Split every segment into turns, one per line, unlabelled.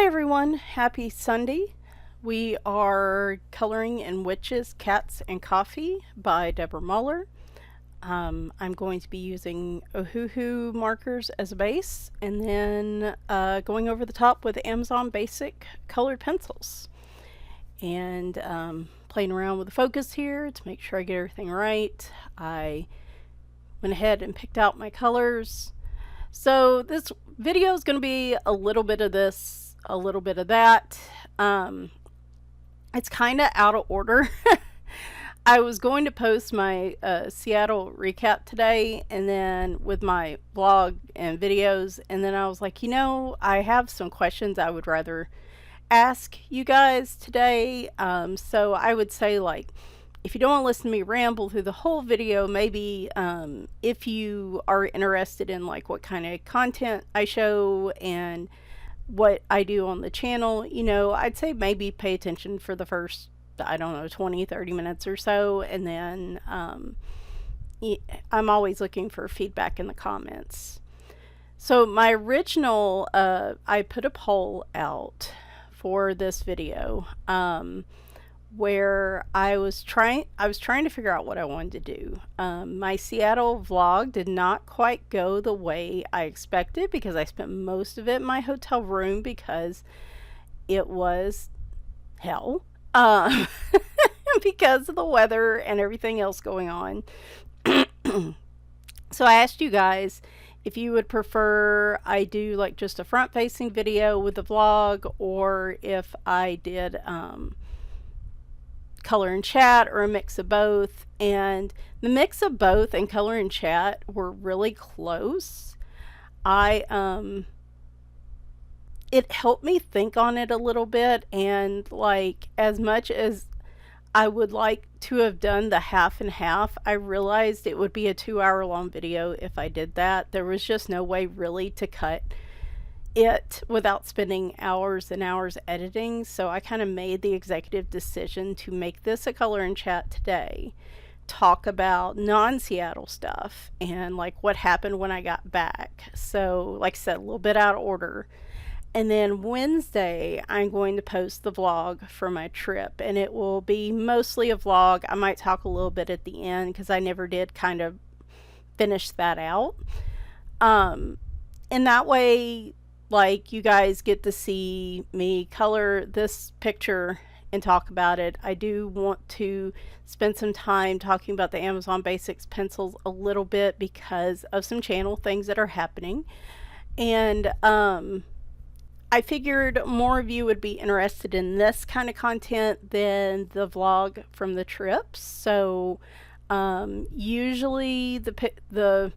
Hi everyone, happy Sunday. We are coloring in Witches, Cats, and Coffee by Deborah Muller. I'm going to be using Ohuhu markers as a base and then going over the top with Amazon Basic colored pencils. And playing around with the focus here to make sure I get everything right. I went ahead and picked out my colors. So this video is going to be a little bit of this, a little bit of that. It's kind of out of order. I was going to post my Seattle recap today and then with my vlog and videos, and then I was like, I have some questions I would rather ask you guys today. So I would say, like, if you don't want to listen to me ramble through the whole video, maybe if you are interested in like what kind of content I show and what I do on the channel, I'd say maybe pay attention for the first, 20-30 minutes or so, and then I'm always looking for feedback in the comments. So my original, I put a poll out for this video where I was trying to figure out what I wanted to do. My Seattle vlog did not quite go the way I expected because I spent most of it in my hotel room because it was hell because of the weather and everything else going on. So I asked you guys if you would prefer I do like just a front facing video with the vlog, or if I did color and chat, or a mix of both. And the mix of both and color and chat were really close. It helped me think on it a little bit, and like, as much as I would like to have done the half and half, I realized it would be a 2-hour long video if I did that. There was just no way really to cut it without spending hours and hours editing. So I kind of made the executive decision to make this a color and chat today, talk about non-Seattle stuff and like what happened when I got back. So like I said, a little bit out of order. And then Wednesday I'm going to post the vlog for my trip, and it will be mostly a vlog. I might talk a little bit at the end because I never did kind of finish that out. And that way, like, you guys get to see me color this picture and talk about it. I do want to spend some time talking about the Amazon Basics pencils a little bit because of some channel things that are happening. And I figured more of you would be interested in this kind of content than the vlog from the trips. So usually the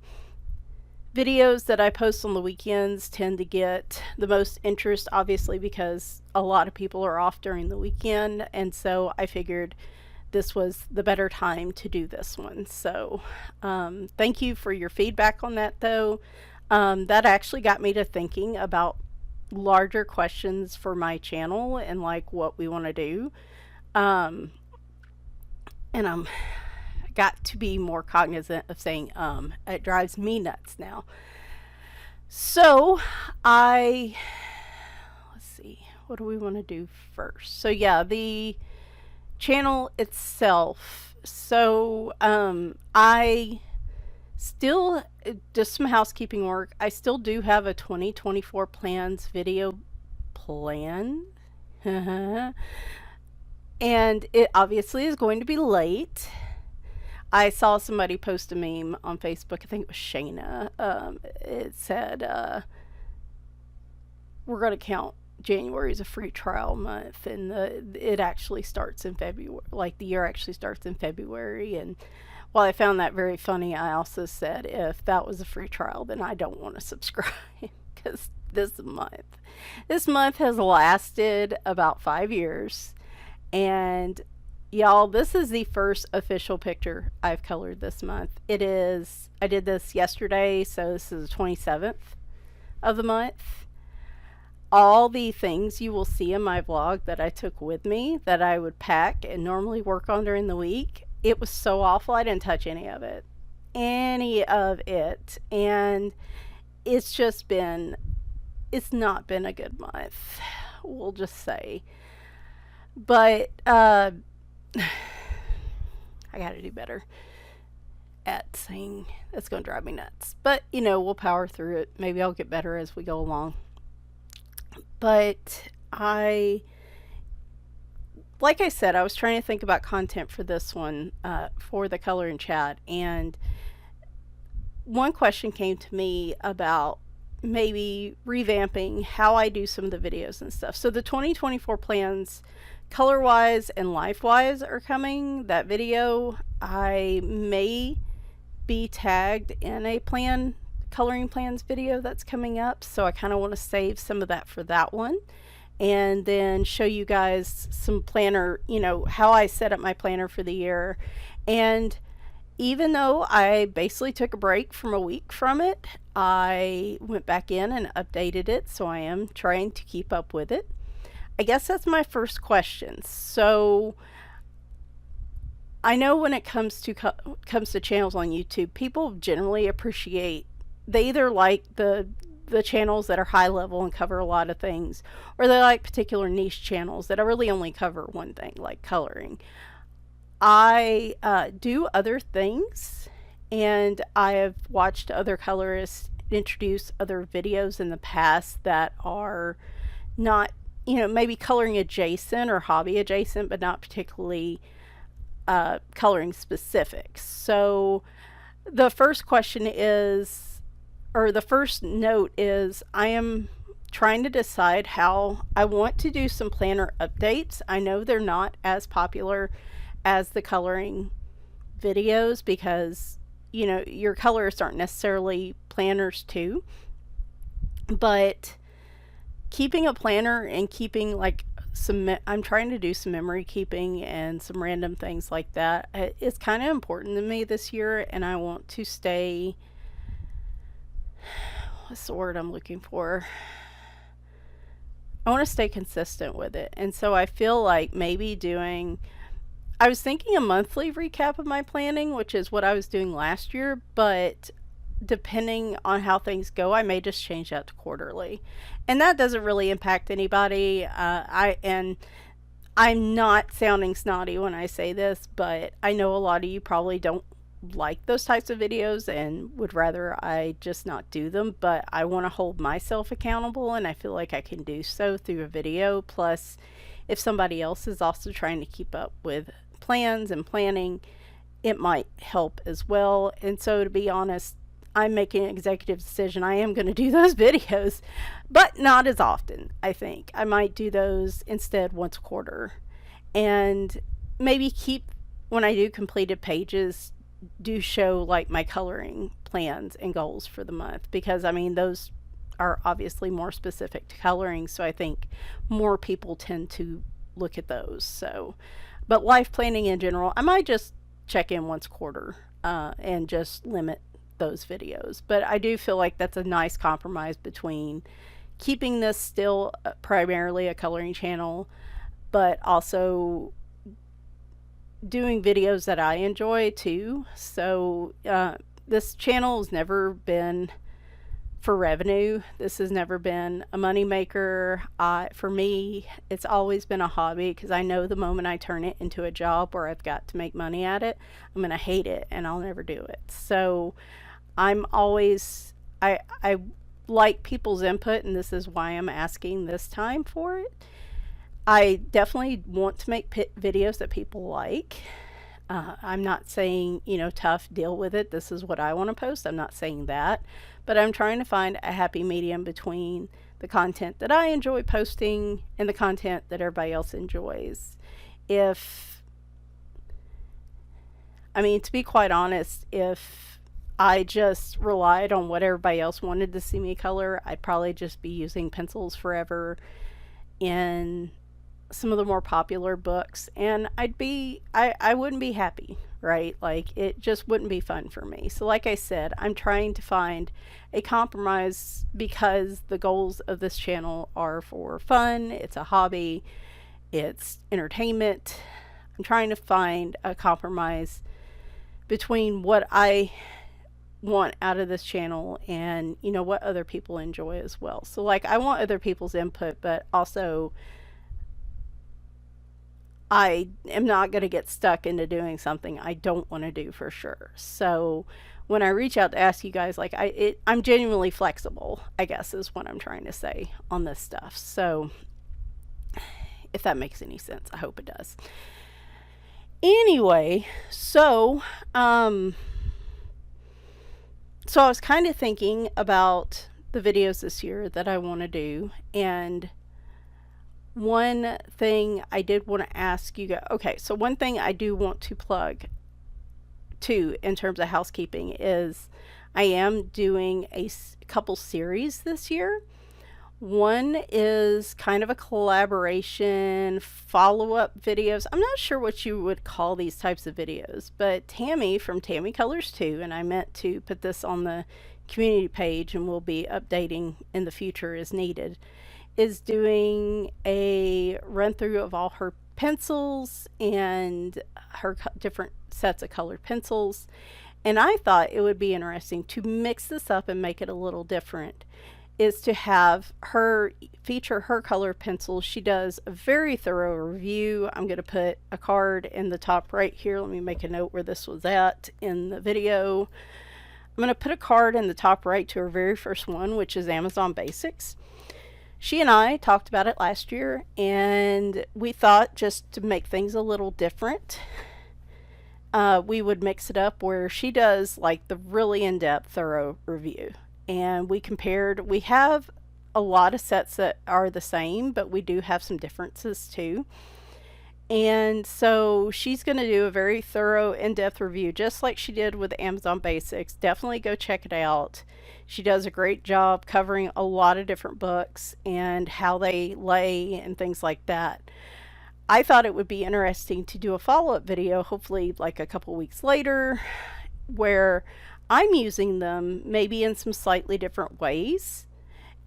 videos that I post on the weekends tend to get the most interest, obviously, because a lot of people are off during the weekend, and so I figured this was the better time to do this one. So thank you for your feedback on that, though. That actually got me to thinking about larger questions for my channel and like what we want to do. And I'm got to be more cognizant of saying it drives me nuts now. So let's see, what do we want to do first? So yeah, the channel itself. So I still, just some housekeeping work, I still do have a 2024 plans video planned. And it obviously is going to be late. I saw somebody post a meme on Facebook, I think it was Shayna. It said, we're going to count January as a free trial month, and it actually starts in February, like the year actually starts in February. And while I found that very funny, I also said if that was a free trial, then I don't want to subscribe because this month has lasted about 5 years. And y'all, this is the first official picture I've colored this month. I did this yesterday, so this is the 27th of the month. All the things you will see in my vlog that I took with me that I would pack and normally work on during the week, it was so awful I didn't touch any of it. And it's not been a good month. we'll just say. But I gotta do better at saying that's gonna drive me nuts. But we'll power through it. Maybe I'll get better as we go along. But like I said, I was trying to think about content for this one, for the color and chat, and one question came to me about maybe revamping how I do some of the videos and stuff. So the 2024 plans, color wise and life wise, are coming. That video, I may be tagged in a coloring plans video that's coming up, so I kind of want to save some of that for that one, and then show you guys some planner, how I set up my planner for the year. And even though I basically took a break from a week from it, I went back in and updated it, so I am trying to keep up with it. I guess that's my first question. So I know when it comes to channels on YouTube, people generally appreciate, they either like the channels that are high level and cover a lot of things, or they like particular niche channels that really only cover one thing, like coloring. I do other things, and I have watched other colorists introduce other videos in the past that are not, maybe coloring adjacent or hobby adjacent, but not particularly coloring specific. So the first question is, or the first note is, I am trying to decide how I want to do some planner updates. I know they're not as popular as the coloring videos because, your colorists aren't necessarily planners too. But keeping a planner and keeping I'm trying to do some memory keeping and some random things like that. It's kind of important to me this year, and I want to stay, what's the word I'm looking for? I want to stay consistent with it. And so I feel like maybe I was thinking a monthly recap of my planning, which is what I was doing last year, but depending on how things go, I may just change that to quarterly. And that doesn't really impact anybody. I'm not sounding snotty when I say this, but I know a lot of you probably don't like those types of videos and would rather I just not do them, but I want to hold myself accountable, and I feel like I can do so through a video. Plus, if somebody else is also trying to keep up with plans and planning, it might help as well. And so, to be honest, I'm making an executive decision. I am going to do those videos, but not as often. I think I might do those instead once a quarter, and maybe when I do completed pages, do show my coloring plans and goals for the month, because those are obviously more specific to coloring, so I think more people tend to look at those. So, but life planning in general, I might just check in once a quarter and just limit those videos. But I do feel like that's a nice compromise between keeping this still primarily a coloring channel, but also doing videos that I enjoy too. So this channel has never been for revenue. This has never been a money maker. For me, it's always been a hobby, because I know the moment I turn it into a job where I've got to make money at it, I'm going to hate it and I'll never do it. So I'm always, I like people's input, and this is why I'm asking this time for it. I definitely want to make videos that people like. I'm not saying, tough, deal with it, this is what I want to post. I'm not saying that. But I'm trying to find a happy medium between the content that I enjoy posting and the content that everybody else enjoys. To be quite honest, if I just relied on what everybody else wanted to see me color, I'd probably just be using pencils forever in some of the more popular books, and I wouldn't be happy, right? It just wouldn't be fun for me. So like I said, I'm trying to find a compromise, because the goals of this channel are for fun, it's a hobby, it's entertainment. I'm trying to find a compromise between what I want out of this channel, and you know what other people enjoy as well. So like I want other people's input, but also I am not going to get stuck into doing something I don't want to do for sure. So when I reach out to ask you guys, like I'm genuinely flexible, I guess is what I'm trying to say on this stuff. So if that makes any sense, I hope it does. Anyway, so I was kind of thinking about the videos this year that I want to do, and one thing I did want to ask you guys, okay, so one thing I do want to plug too in terms of housekeeping is I am doing a couple series this year. One is kind of a collaboration, follow-up videos. I'm not sure what you would call these types of videos, but Tammy from Tammy Colors 2, and I meant to put this on the community page and we'll be updating in the future as needed, is doing a run through of all her pencils and her different sets of colored pencils. And I thought it would be interesting to mix this up and make it a little different, is to have her feature her colored pencils. She does a very thorough review. I'm going to put a card in the top right here. Let me make a note where this was at in the video. I'm going to put a card in the top right to her very first one, which is Amazon Basics. She and I talked about it last year, and we thought just to make things a little different, we would mix it up where she does like the really in-depth thorough review. And we compared, we have a lot of sets that are the same, but we do have some differences too. And so she's going to do a very thorough in-depth review, just like she did with Amazon Basics. Definitely go check it out. She does a great job covering a lot of different books and how they lay and things like that. I thought it would be interesting to do a follow-up video, hopefully like a couple weeks later, where I'm using them maybe in some slightly different ways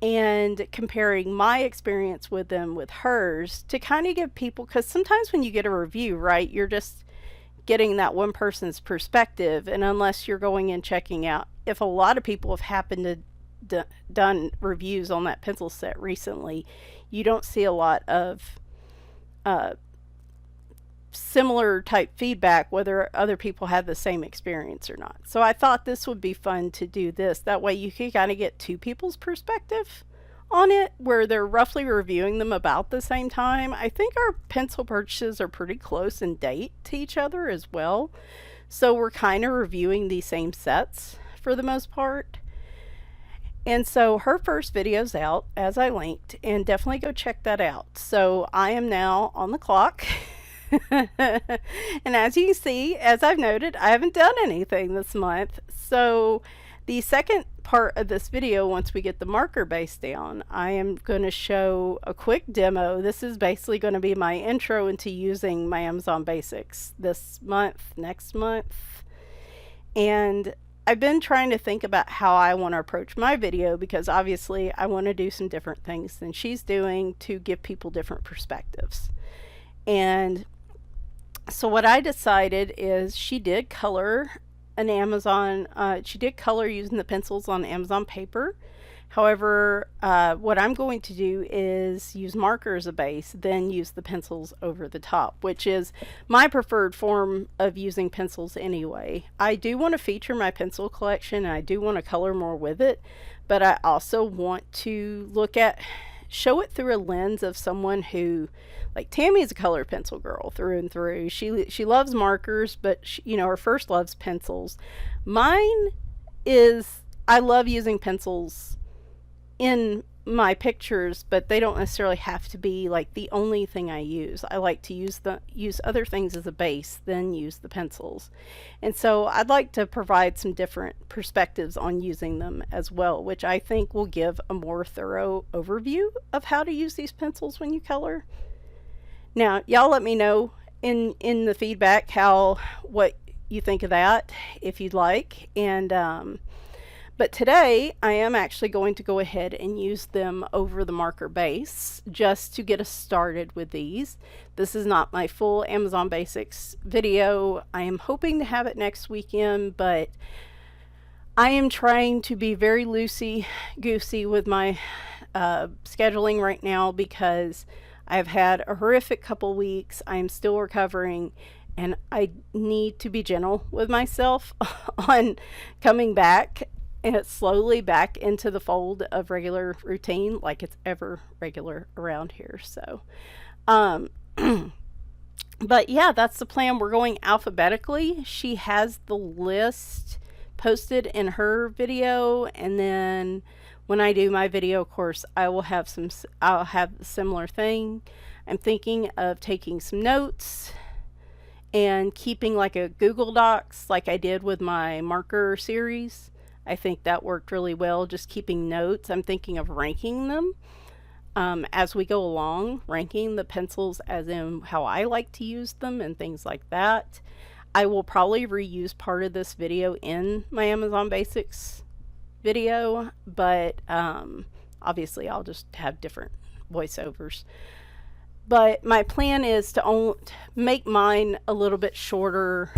and comparing my experience with them with hers to kind of give people, because sometimes when you get a review, right, you're just getting that one person's perspective, and unless you're going and checking out, if a lot of people have happened to done reviews on that pencil set recently, you don't see a lot of similar type feedback whether other people have the same experience or not. So I thought this would be fun to do this. That way you can kind of get two people's perspective on it, where they're roughly reviewing them about the same time. I think our pencil purchases are pretty close in date to each other as well. So we're kind of reviewing the same sets for the most part. And so her first video's out, as I linked, and definitely go check that out. So I am now on the clock. And as you can see, as I've noted, I haven't done anything this month. So the second part of this video, once we get the marker base down, I am going to show a quick demo. This is basically going to be my intro into using my Amazon Basics this month, next month. And I've been trying to think about how I want to approach my video, because obviously I want to do some different things than she's doing to give people different perspectives. And so what I decided is she did color she did color using the pencils on Amazon paper. However, what I'm going to do is use marker as a base, then use the pencils over the top, which is my preferred form of using pencils anyway. I do want to feature my pencil collection, and I do want to color more with it, but I also want to show it through a lens of someone who, like Tammy's a color pencil girl through and through. She loves markers, but her first love's pencils. Mine is, I love using pencils in my pictures, but they don't necessarily have to be like the only thing I use. I like to use other things as a base, then use the pencils. And so I'd like to provide some different perspectives on using them as well, which I think will give a more thorough overview of how to use these pencils when you color. Now, y'all let me know in the feedback what you think of that, if you'd like. And but today I am actually going to go ahead and use them over the marker base just to get us started with these. This is not my full Amazon Basics video. I am hoping to have it next weekend, but I am trying to be very loosey goosey with my scheduling right now because I've had a horrific couple weeks. I am still recovering, and I need to be gentle with myself on coming back and slowly back into the fold of regular routine, like it's ever regular around here. So, um, but yeah, that's the plan. We're going alphabetically. She has the list posted in her video, and then when I do my video course, I'll have a similar thing. I'm thinking of taking some notes and keeping like a Google Docs like I did with my marker series. I think that worked really well, just keeping notes. I'm thinking of ranking them as we go along, ranking the pencils as in how I like to use them and things like that. I will probably reuse part of this video in my Amazon Basics video, but obviously I'll just have different voiceovers. But my plan is to make mine a little bit shorter,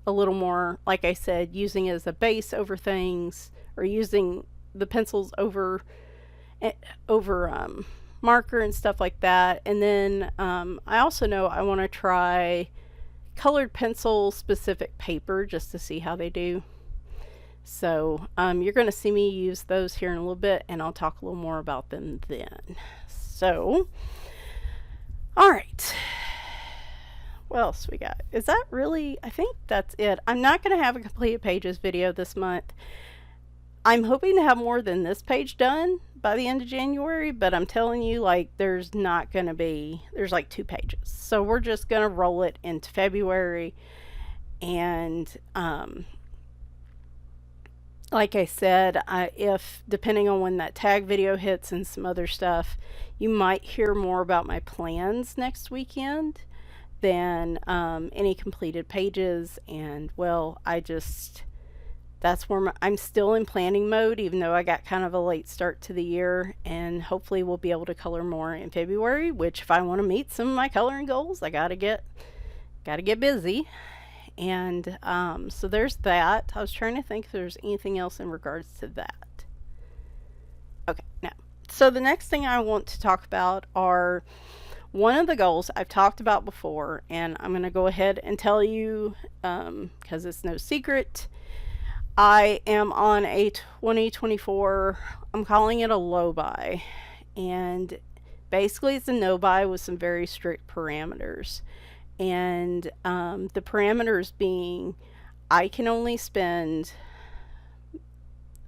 a little more, like I said, using it as a base over things, or using the pencils over marker and stuff like that. And then I also know I want to try colored pencil specific paper just to see how they do. So you're going to see me use those here in a little bit, and I'll talk a little more about them then. So, all right. What else we got? Is that really, I think that's it. I'm not going to have a completed pages video this month. I'm hoping to have more than this page done by the end of January, but I'm telling you, like, there's like 2 pages. So we're just going to roll it into February. And like I said, if depending on when that tag video hits and some other stuff, you might hear more about my plans next weekend than any completed pages. And well, that's where I'm still in planning mode, even though I got kind of a late start to the year, and hopefully we'll be able to color more in February, which if I want to meet some of my coloring goals, I gotta get busy. And so there's that. I was trying to think if there's anything else in regards to that. Okay, now, so the next thing I want to talk about are one of the goals I've talked about before, and I'm going to go ahead and tell you because it's no secret. I am on a 2024, I'm calling it a low buy, and basically it's a no buy with some very strict parameters. And the parameters being I can only spend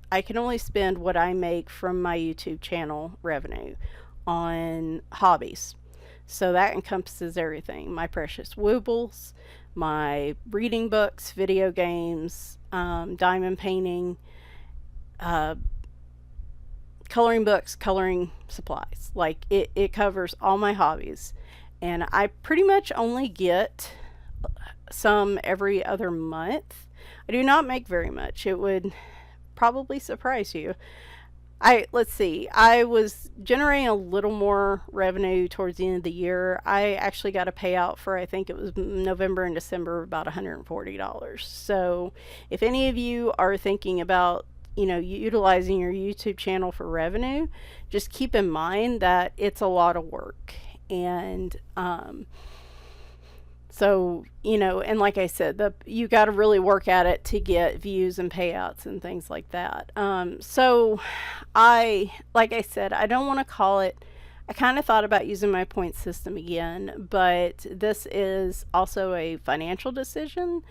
what I make from my YouTube channel revenue on hobbies. So that encompasses everything: my precious woobles, my reading books, video games, diamond painting, coloring books, coloring supplies. Like it covers all my hobbies. And I pretty much only get some every other month. I do not make very much. It would probably surprise you. Let's see. I was generating a little more revenue towards the end of the year. I actually got a payout for, I think it was November and December, about $140. So if any of you are thinking about, utilizing your YouTube channel for revenue, just keep in mind that it's a lot of work. And so, and like I said, you got to really work at it to get views and payouts and things like that. So like I said, I don't want to call it, I kind of thought about using my point system again, but this is also a financial decision.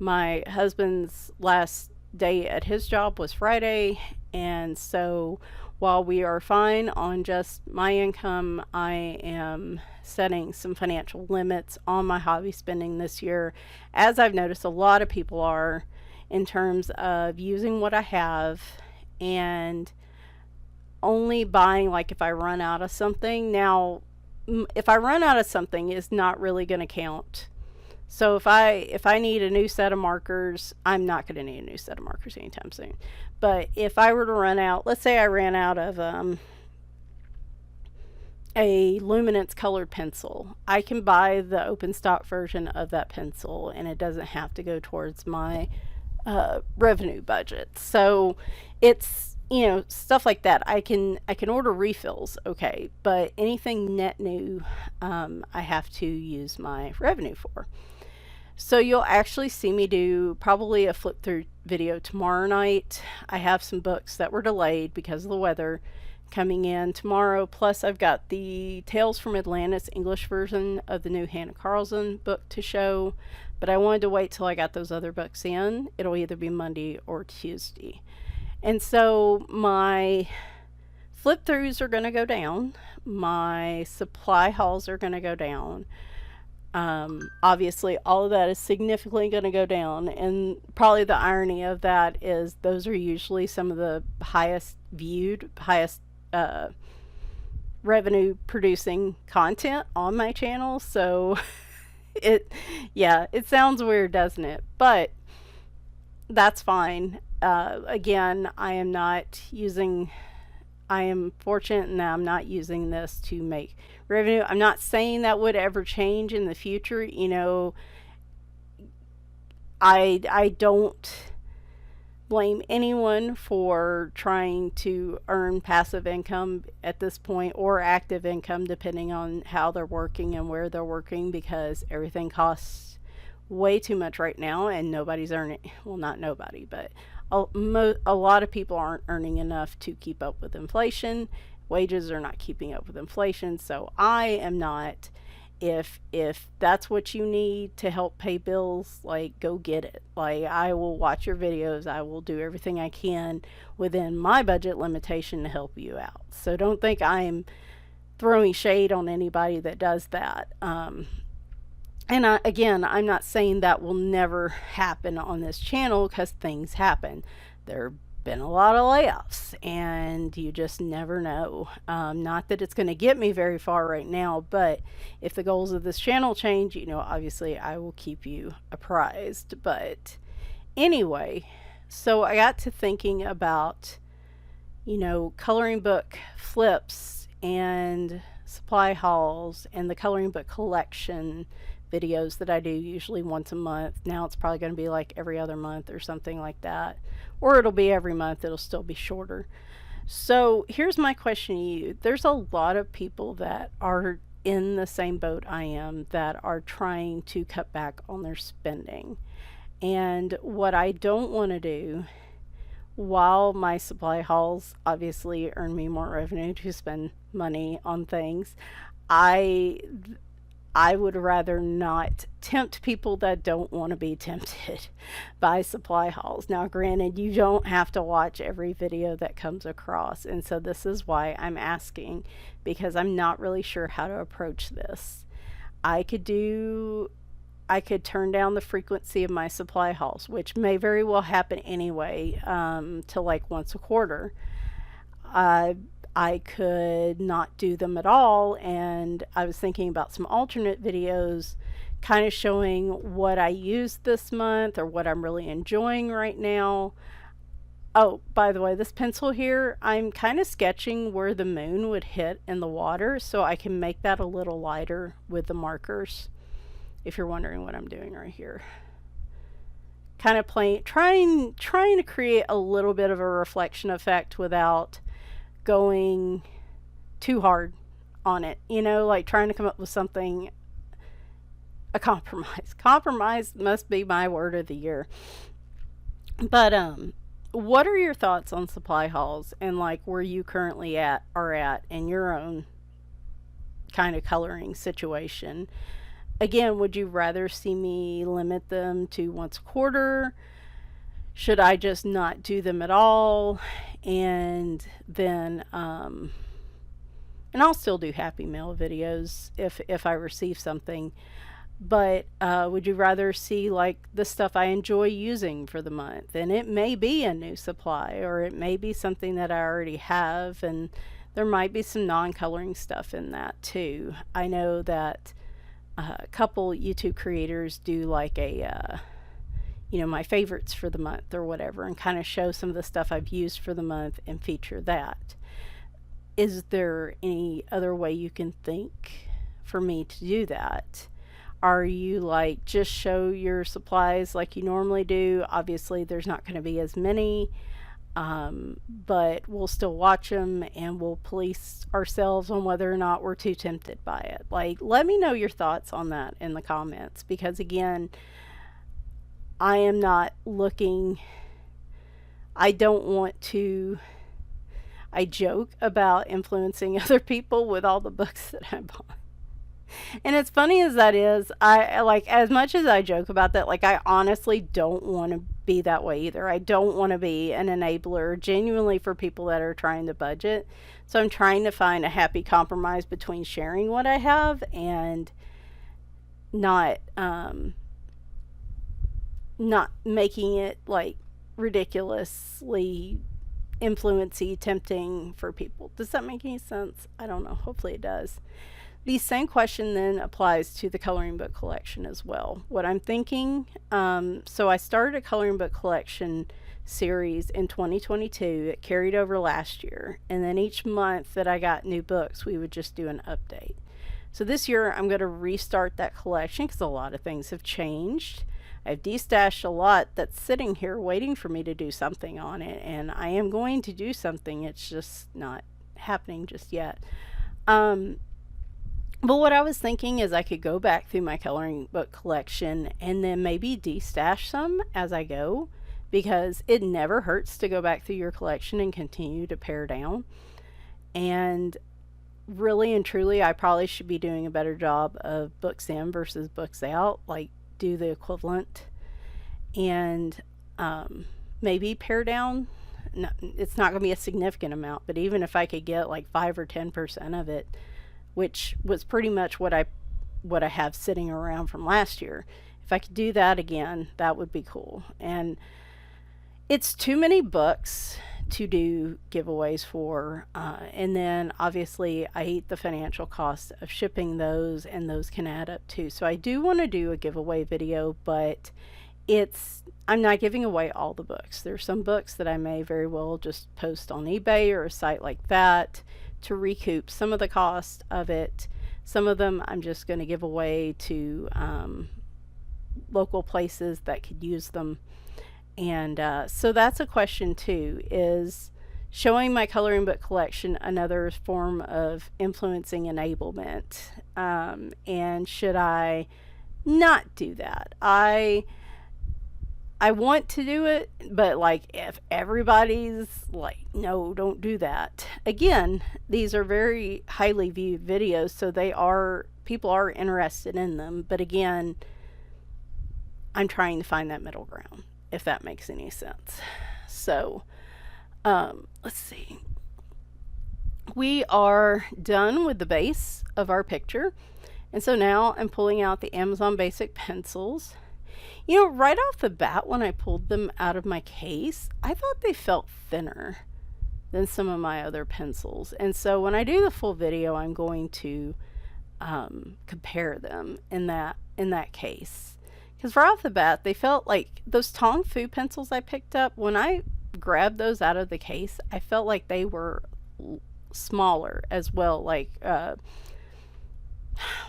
My husband's last day at his job was Friday, and so while we are fine on just my income, I am setting some financial limits on my hobby spending this year, as I've noticed a lot of people are, in terms of using what I have and only buying like if I run out of something. Now, if I run out of something, is not really going to count. So if I need a new set of markers, I'm not going to need a new set of markers anytime soon. But if I were to run out, let's say I ran out of a luminance colored pencil, I can buy the open stock version of that pencil, and it doesn't have to go towards my revenue budget. So it's, stuff like that. I can order refills, okay, but anything net new, I have to use my revenue for. So you'll actually see me do probably a flip through video tomorrow night. I have some books that were delayed because of the weather coming in tomorrow. Plus, I've got the Tales from Atlantis English version of the new Hannah Carlson book to show. But I wanted to wait till I got those other books in. It'll either be Monday or Tuesday. And so my flip throughs are going to go down. My supply hauls are going to go down. Obviously, all of that is significantly going to go down. And probably the irony of that is those are usually some of the highest viewed, highest revenue producing content on my channel. So yeah, it sounds weird, doesn't it? But that's fine. Again, I am fortunate in that I'm not using this to make revenue. I'm not saying that would ever change in the future. I don't blame anyone for trying to earn passive income at this point, or active income, depending on how they're working and where they're working, because everything costs way too much right now and nobody's earning, well, not nobody, but a lot of people aren't earning enough to keep up with inflation. Wages are not keeping up with inflation. So I am not. If that's what you need to help pay bills, like, go get it. Like, I will watch your videos. I will do everything I can within my budget limitation to help you out. So don't think I am throwing shade on anybody that does that. Again, I'm not saying that will never happen on this channel, because things happen. There have been a lot of layoffs, and you just never know. Not that it's going to get me very far right now, but if the goals of this channel change, obviously I will keep you apprised. But anyway, so I got to thinking about, coloring book flips and supply hauls and the coloring book collection videos that I do usually once a month. Now it's probably going to be like every other month or something like that. Or it'll be every month, it'll still be shorter. So here's my question to you. There's a lot of people that are in the same boat I am, that are trying to cut back on their spending. And what I don't want to do, while my supply hauls obviously earn me more revenue to spend money on things, I would rather not tempt people that don't want to be tempted by supply hauls. Now, granted, you don't have to watch every video that comes across, and so this is why I'm asking, because I'm not really sure how to approach this. I could turn down the frequency of my supply hauls, which may very well happen anyway, to like once a quarter. I could not do them at all, and I was thinking about some alternate videos kind of showing what I used this month or what I'm really enjoying right now. Oh, by the way, this pencil here, I'm kind of sketching where the moon would hit in the water, so I can make that a little lighter with the markers, if you're wondering what I'm doing right here. Kind of trying to create a little bit of a reflection effect without going too hard on it, like trying to come up with something, a compromise. Compromise must be my word of the year. But what are your thoughts on supply hauls, and like where you currently are at in your own kind of coloring situation? Again, would you rather see me limit them to once a quarter? Should I just not do them at all? And then and I'll still do happy mail videos if I receive something. But would you rather see like the stuff I enjoy using for the month? And it may be a new supply, or it may be something that I already have, and there might be some non-coloring stuff in that too. I know that a couple YouTube creators do like a my favorites for the month or whatever, and kind of show some of the stuff I've used for the month and feature that. Is there any other way you can think for me to do that? Are you like just show your supplies like you normally do? Obviously, there's not going to be as many, but we'll still watch them and we'll police ourselves on whether or not we're too tempted by it. Like, let me know your thoughts on that in the comments, because again, I am not looking, I don't want to, I joke about influencing other people with all the books that I bought. And as funny as that is, I like, as much as I joke about that, like I honestly don't want to be that way either. I don't want to be an enabler genuinely for people that are trying to budget. So I'm trying to find a happy compromise between sharing what I have and not not making it like ridiculously influency tempting for people. Does that make any sense? I don't know. Hopefully it does. The same question then applies to the coloring book collection as well. What I'm thinking, so I started a coloring book collection series in 2022. It carried over last year. And then each month that I got new books, we would just do an update. So this year I'm going to restart that collection because a lot of things have changed. I've destashed a lot that's sitting here waiting for me to do something on it. And I am going to do something. It's just not happening just yet. But what I was thinking is I could go back through my coloring book collection and then maybe destash some as I go, because it never hurts to go back through your collection and continue to pare down. And really and truly, I probably should be doing a better job of books in versus books out, like do the equivalent and maybe pare down. No, it's not going to be a significant amount, but even if I could get like 5 or 10% of it, which was pretty much what I have sitting around from last year. If I could do that again, that would be cool. And it's too many books to do giveaways for. And then obviously I hate the financial cost of shipping those, and those can add up too. So I do want to do a giveaway video, but I'm not giving away all the books. There's some books that I may very well just post on eBay or a site like that to recoup some of the cost of it. Some of them I'm just going to give away to local places that could use them. And so that's a question too, is showing my coloring book collection another form of influencing enablement? And should I not do that? I want to do it, but like if everybody's like, no, don't do that. Again, these are very highly viewed videos, so people are interested in them. But again, I'm trying to find that middle ground, if that makes any sense. So let's see. We are done with the base of our picture. And so now I'm pulling out the Amazon Basic pencils. You know, right off the bat, when I pulled them out of my case, I thought they felt thinner than some of my other pencils. And so when I do the full video, I'm going to compare them in that case. Because right off the bat, they felt like those Tong Fu pencils I picked up, when I grabbed those out of the case, I felt like they were smaller as well. Like,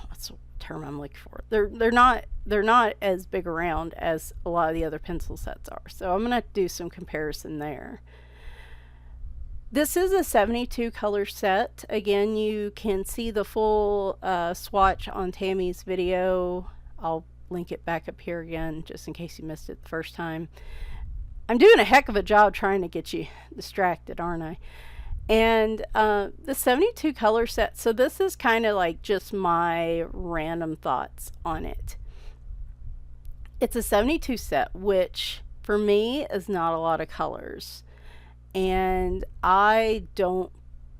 what's the term I'm looking for? They're not as big around as a lot of the other pencil sets are. So I'm going to do some comparison there. This is a 72 color set. Again, you can see the full swatch on Tammy's video. I'll link it back up here again just in case you missed it the first time. I'm doing a heck of a job trying to get you distracted, aren't I? And the 72 color set, so this is kind of like just my random thoughts on it. It's a 72 set, which for me is not a lot of colors. And I don't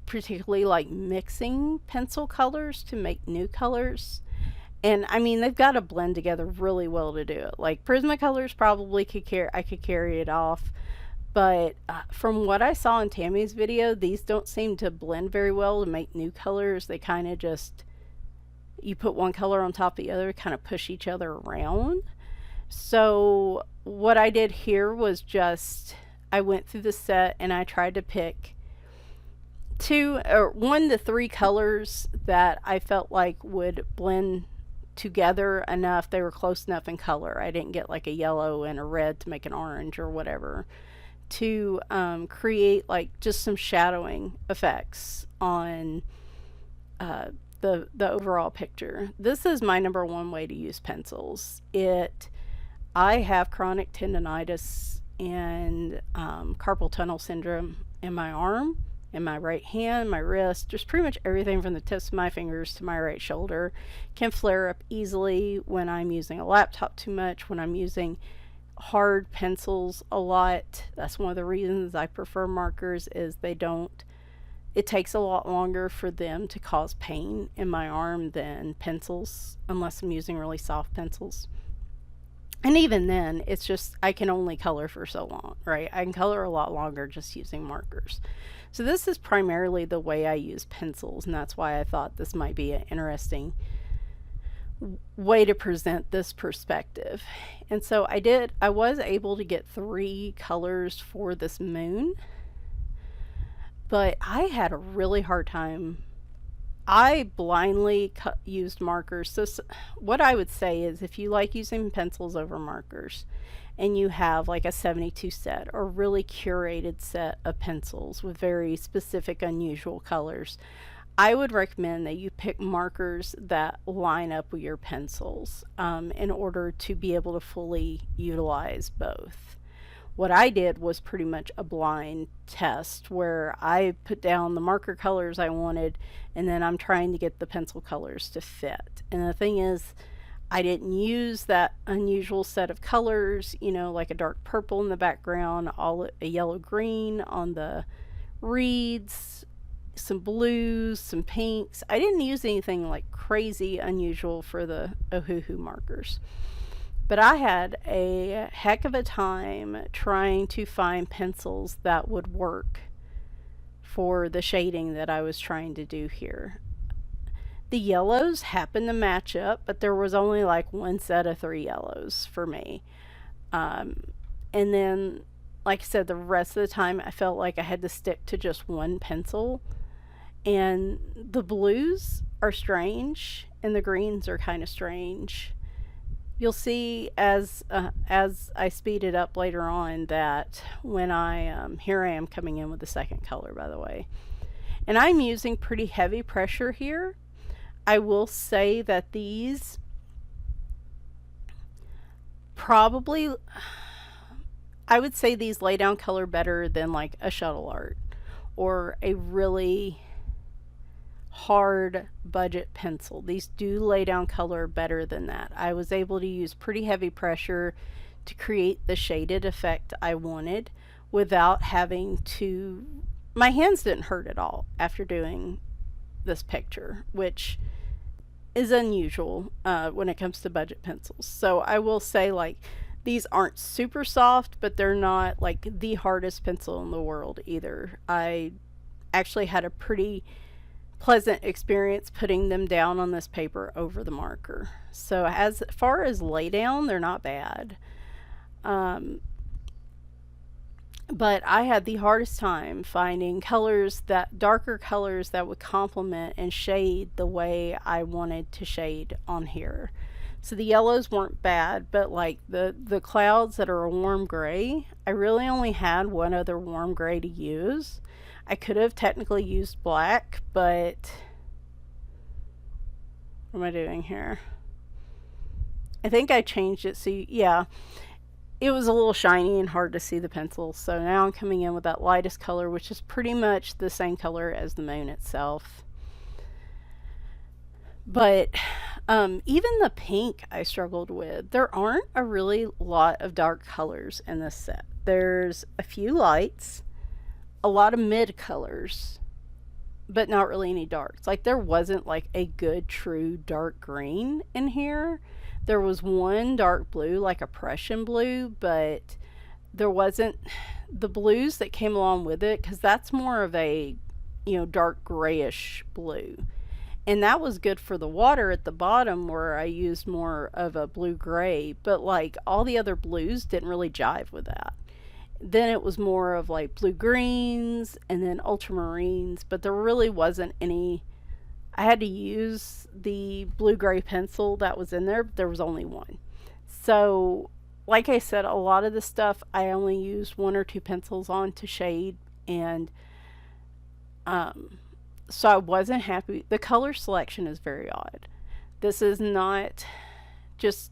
particularly like mixing pencil colors to make new colors. And I mean, they've got to blend together really well to do it. Like Prismacolors probably I could carry it off. But from what I saw in Tammy's video, these don't seem to blend very well to make new colors. They kind of just, you put one color on top of the other, kind of push each other around. So what I did here was just, I went through the set and I tried to pick 1 to 3 colors that I felt like would blend together enough. They were close enough in color. I didn't get like a yellow and a red to make an orange or whatever, to create like just some shadowing effects on uh, the overall picture. This is my number one way to use pencils. I have chronic tendonitis and carpal tunnel syndrome in my arm, in my right hand, my wrist, just pretty much everything from the tips of my fingers to my right shoulder can flare up easily when I'm using a laptop too much, when I'm using hard pencils a lot. That's one of the reasons I prefer markers, is it takes a lot longer for them to cause pain in my arm than pencils, unless I'm using really soft pencils. And even then, it's just I can only color for so long, right? I can color a lot longer just using markers. So this is primarily the way I use pencils, and that's why I thought this might be an interesting way to present this perspective. And so I was able to get 3 colors for this moon, but I had a really hard time. I blindly used markers. So what I would say is, if you like using pencils over markers and you have like a 72 set or really curated set of pencils with very specific, unusual colors, I would recommend that you pick markers that line up with your pencils in order to be able to fully utilize both. What I did was pretty much a blind test where I put down the marker colors I wanted, and then I'm trying to get the pencil colors to fit. And the thing is, I didn't use that unusual set of colors, like a dark purple in the background, a yellow green on the reeds, some blues, some pinks. I didn't use anything like crazy unusual for the Ohuhu markers. But I had a heck of a time trying to find pencils that would work for the shading that I was trying to do here. The yellows happened to match up, but there was only like one set of 3 yellows for me. And then, like I said, the rest of the time I felt like I had to stick to just one pencil. And the blues are strange, and the greens are kind of strange. You'll see as I speed it up later on that when here I am coming in with the second color, by the way. And I'm using pretty heavy pressure here. I will say that these probably, I would say these lay down color better than like a shuttle art or a really hard budget pencil. These do lay down color better than that. I was able to use pretty heavy pressure to create the shaded effect I wanted without having to, my hands didn't hurt at all after doing this picture, which is unusual when it comes to budget pencils. So I will say, like, these aren't super soft, but they're not like the hardest pencil in the world either. I actually had a pretty pleasant experience putting them down on this paper over the marker. So as far as lay down, they're not bad. But I had the hardest time finding darker colors that would complement and shade the way I wanted to shade on here. So the yellows weren't bad, but like the clouds that are a warm gray, I really only had one other warm gray to use. I could have technically used black, but what am I doing here? I think I changed it so yeah, it was a little shiny and hard to see the pencil. So now I'm coming in with that lightest color, which is pretty much the same color as the moon itself. But even the pink I struggled with. There aren't a really lot of dark colors in this set. There's a few lights, a lot of mid colors, but not really any darks. Like, there wasn't like a good true dark green in here. There was one dark blue, like a Prussian blue, but there wasn't the blues that came along with it, because that's more of a dark grayish blue. And that was good for the water at the bottom, where I used more of a blue gray, but like all the other blues didn't really jive with that. Then it was more of like blue greens and then ultramarines, but there really wasn't any I had to use the blue-gray pencil that was in there, but there was only one. So, like I said, a lot of the stuff I only use one or two pencils on to shade, and um, so I wasn't happy. The color selection is very odd. This is not just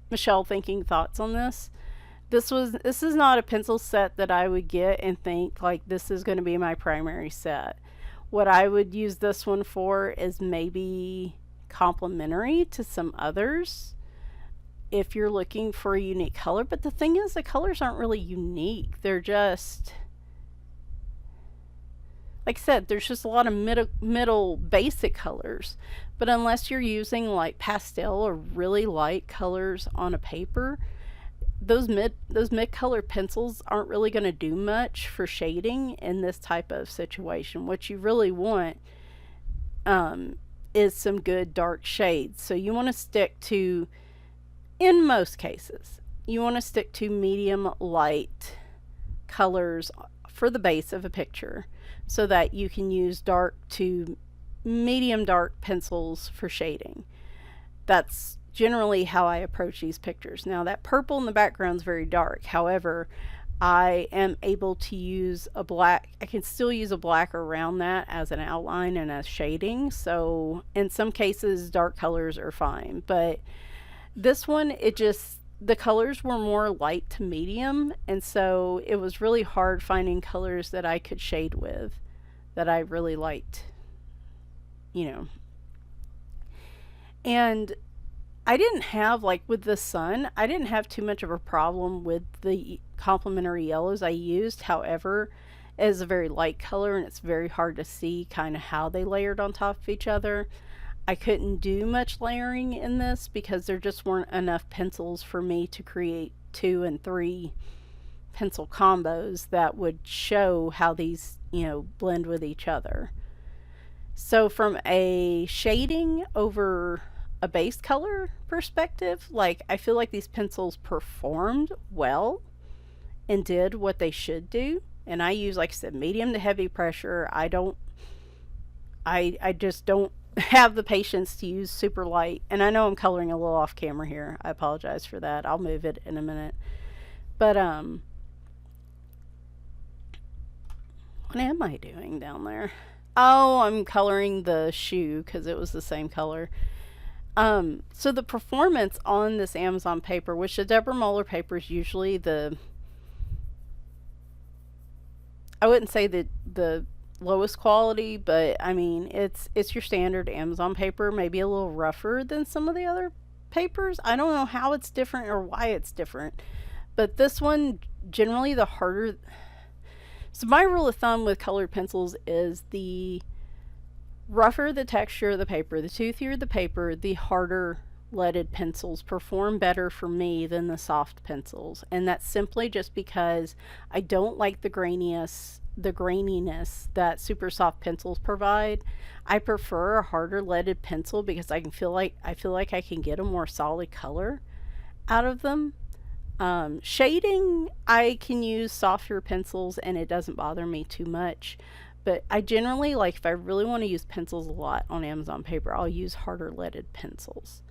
Michelle thinking thoughts on this. This is not a pencil set that I would get and think like this is going to be my primary set. What I would use this one for is maybe complementary to some others if you're looking for a unique color. But the thing is, the colors aren't really unique. They're just, like I said, there's just a lot of middle basic colors. But unless you're using like pastel or really light colors on a paper, those mid color pencils aren't really going to do much for shading in this type of situation. What you really want um, is some good dark shades. So you want to stick to, in most cases, you want to stick to medium light colors for the base of a picture so that you can use dark to medium dark pencils for shading. That's generally how I approach these pictures. Now, that purple in the background is very dark. However, I am able to use a black. I can still use a black around that as an outline and as shading. So in some cases, dark colors are fine. But this one, the colors were more light to medium. And so it was really hard finding colors that I could shade with that I really liked, you know. And I didn't have, like with the sun, I didn't have too much of a problem with the complementary yellows I used. However, it is a very light color and it's very hard to see kind of how they layered on top of each other. I couldn't do much layering in this because there just weren't enough pencils for me to create 2 and 3 pencil combos that would show how these, blend with each other. So from a shading over a base color perspective, like I feel like these pencils performed well and did what they should do. And I use, like I said, medium to heavy pressure. I just don't have the patience to use super light. And I know I'm coloring a little off camera here. I apologize for that. I'll move it in a minute. But what am I doing down there? Oh, I'm coloring the shoe because it was the same color. So the performance on this Amazon paper, which the Deborah Moeller paper is usually I wouldn't say the lowest quality, but I mean it's your standard Amazon paper, maybe a little rougher than some of the other papers. I don't know how it's different or why it's different, but this one generally the harder. So my rule of thumb with colored pencils is the rougher the texture of the paper, the toothier the paper, the harder leaded pencils perform better for me than the soft pencils. And that's simply just because I don't like the graininess that super soft pencils provide. I prefer a harder leaded pencil because I feel like I can get a more solid color out of them. Shading, I can use softer pencils and it doesn't bother me too much. But I generally, like, if I really want to use pencils a lot on Amazon paper, I'll use harder leaded pencils.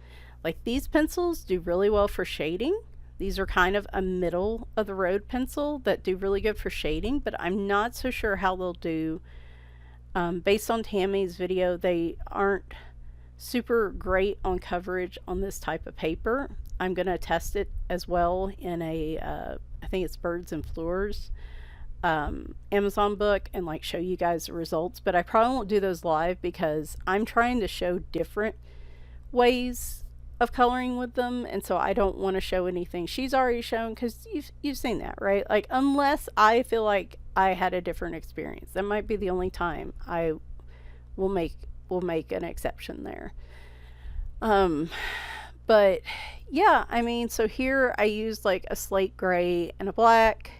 Like, these pencils do really well for shading. These are kind of a middle of the road pencil that do really good for shading, but I'm not so sure how they'll do. Based on Tammy's video, they aren't super great on coverage on this type of paper. I'm going to test it as well in I think it's Birds and Floors Amazon book and like show you guys the results, but I probably won't do those live because I'm trying to show different ways of coloring with them, and so I don't want to show anything she's already shown because you've seen that, right? Like, unless I feel like I had a different experience, that might be the only time I will make an exception there. But yeah, I mean, so here I used like a slate gray and a black.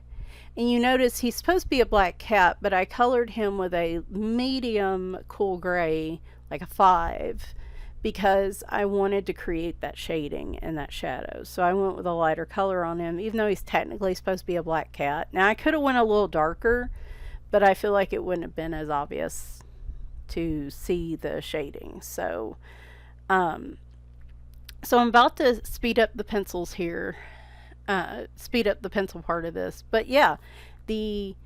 And you notice he's supposed to be a black cat, but I colored him with a medium cool gray, like a 5, because I wanted to create that shading and that shadow. So I went with a lighter color on him, even though he's technically supposed to be a black cat. Now I could have went a little darker, but I feel like it wouldn't have been as obvious to see the shading. Um, so I'm about to speed up the pencils here, speed up the pencil part of this. But yeah, the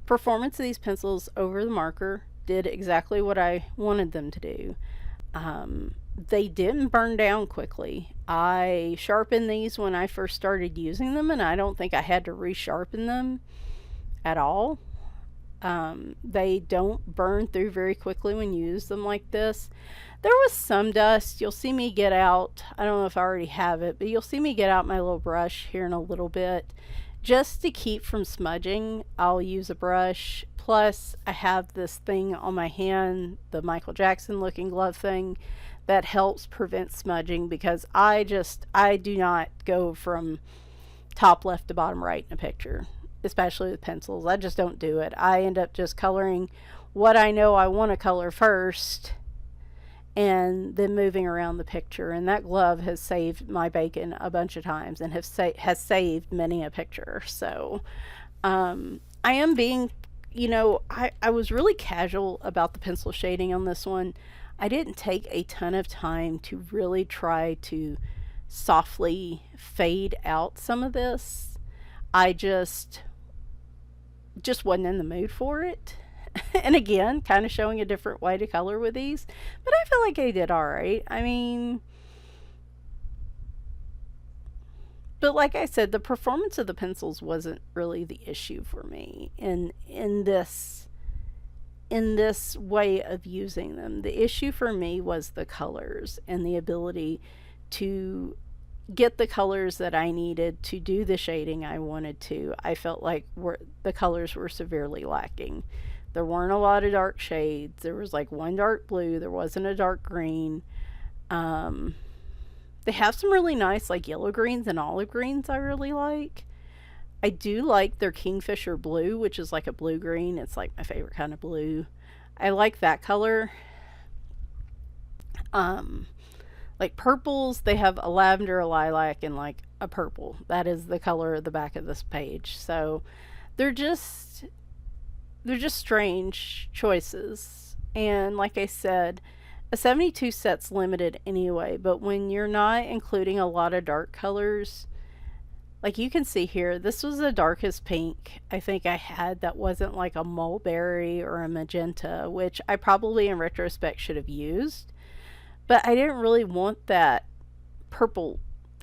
performance of these pencils over the marker did exactly what I wanted them to do. They didn't burn down quickly. I sharpened these when I first started using them, and I don't think I had to resharpen them at all. They don't burn through very quickly when you use them like this. There was some dust. You'll see me get out, I don't know if I already have it, but you'll see me get out my little brush here in a little bit. Just to keep from smudging, I'll use a brush. Plus, I have this thing on my hand, the Michael Jackson looking glove thing, that helps prevent smudging, because I do not go from top left to bottom right in a picture, especially with pencils. I just don't do it. I end up just coloring what I know I want to color first and then moving around the picture. And that glove has saved my bacon a bunch of times and has saved many a picture. So I am being, I was really casual about the pencil shading on this one. I didn't take a ton of time to really try to softly fade out some of this. I just wasn't in the mood for it. And again, kind of showing a different way to color with these. But I feel like I did alright. I mean, but like I said, the performance of the pencils wasn't really the issue for me in this way of using them. The issue for me was the colors and the ability to get the colors that I needed to do the shading I wanted to. I felt like the colors were severely lacking. There weren't a lot of dark shades. There was like one dark blue. There wasn't a dark green. They have some really nice like yellow greens and olive greens I really like. I do like their Kingfisher blue, which is like a blue green. It's like my favorite kind of blue. I like that color. Like purples, they have a lavender, a lilac, and like a purple. That is the color of the back of this page. So they're just strange choices. And like I said, a 72 set's limited anyway, but when you're not including a lot of dark colors, like you can see here, this was the darkest pink I think I had that wasn't like a mulberry or a magenta, which I probably in retrospect should have used. But I didn't really want that purple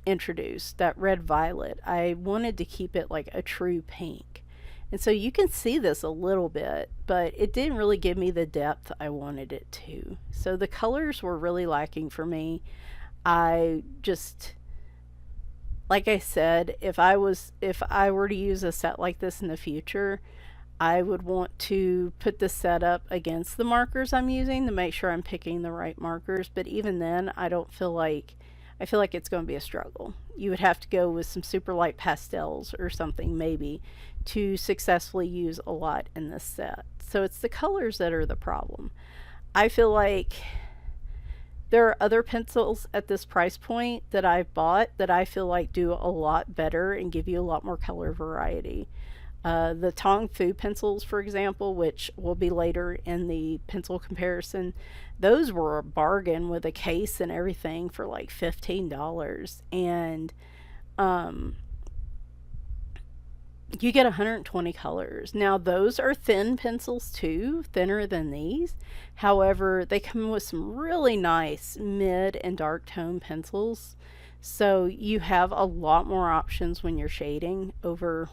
introduced, that red violet. I wanted to keep it like a true pink. And so you can see this a little bit, but it didn't really give me the depth I wanted it to. So the colors were really lacking for me. I just, like I said, if I were to use a set like this in the future, I would want to put the setup against the markers I'm using to make sure I'm picking the right markers. But even then, I feel like it's going to be a struggle. You would have to go with some super light pastels or something maybe to successfully use a lot in this set. So it's the colors that are the problem. I feel like there are other pencils at this price point that I've bought that I feel like do a lot better and give you a lot more color variety. The Tong Fu pencils, for example, which will be later in the pencil comparison, those were a bargain with a case and everything for like $15. And you get 120 colors. Now, those are thin pencils too, thinner than these. However, they come with some really nice mid and dark tone pencils. So you have a lot more options when you're shading over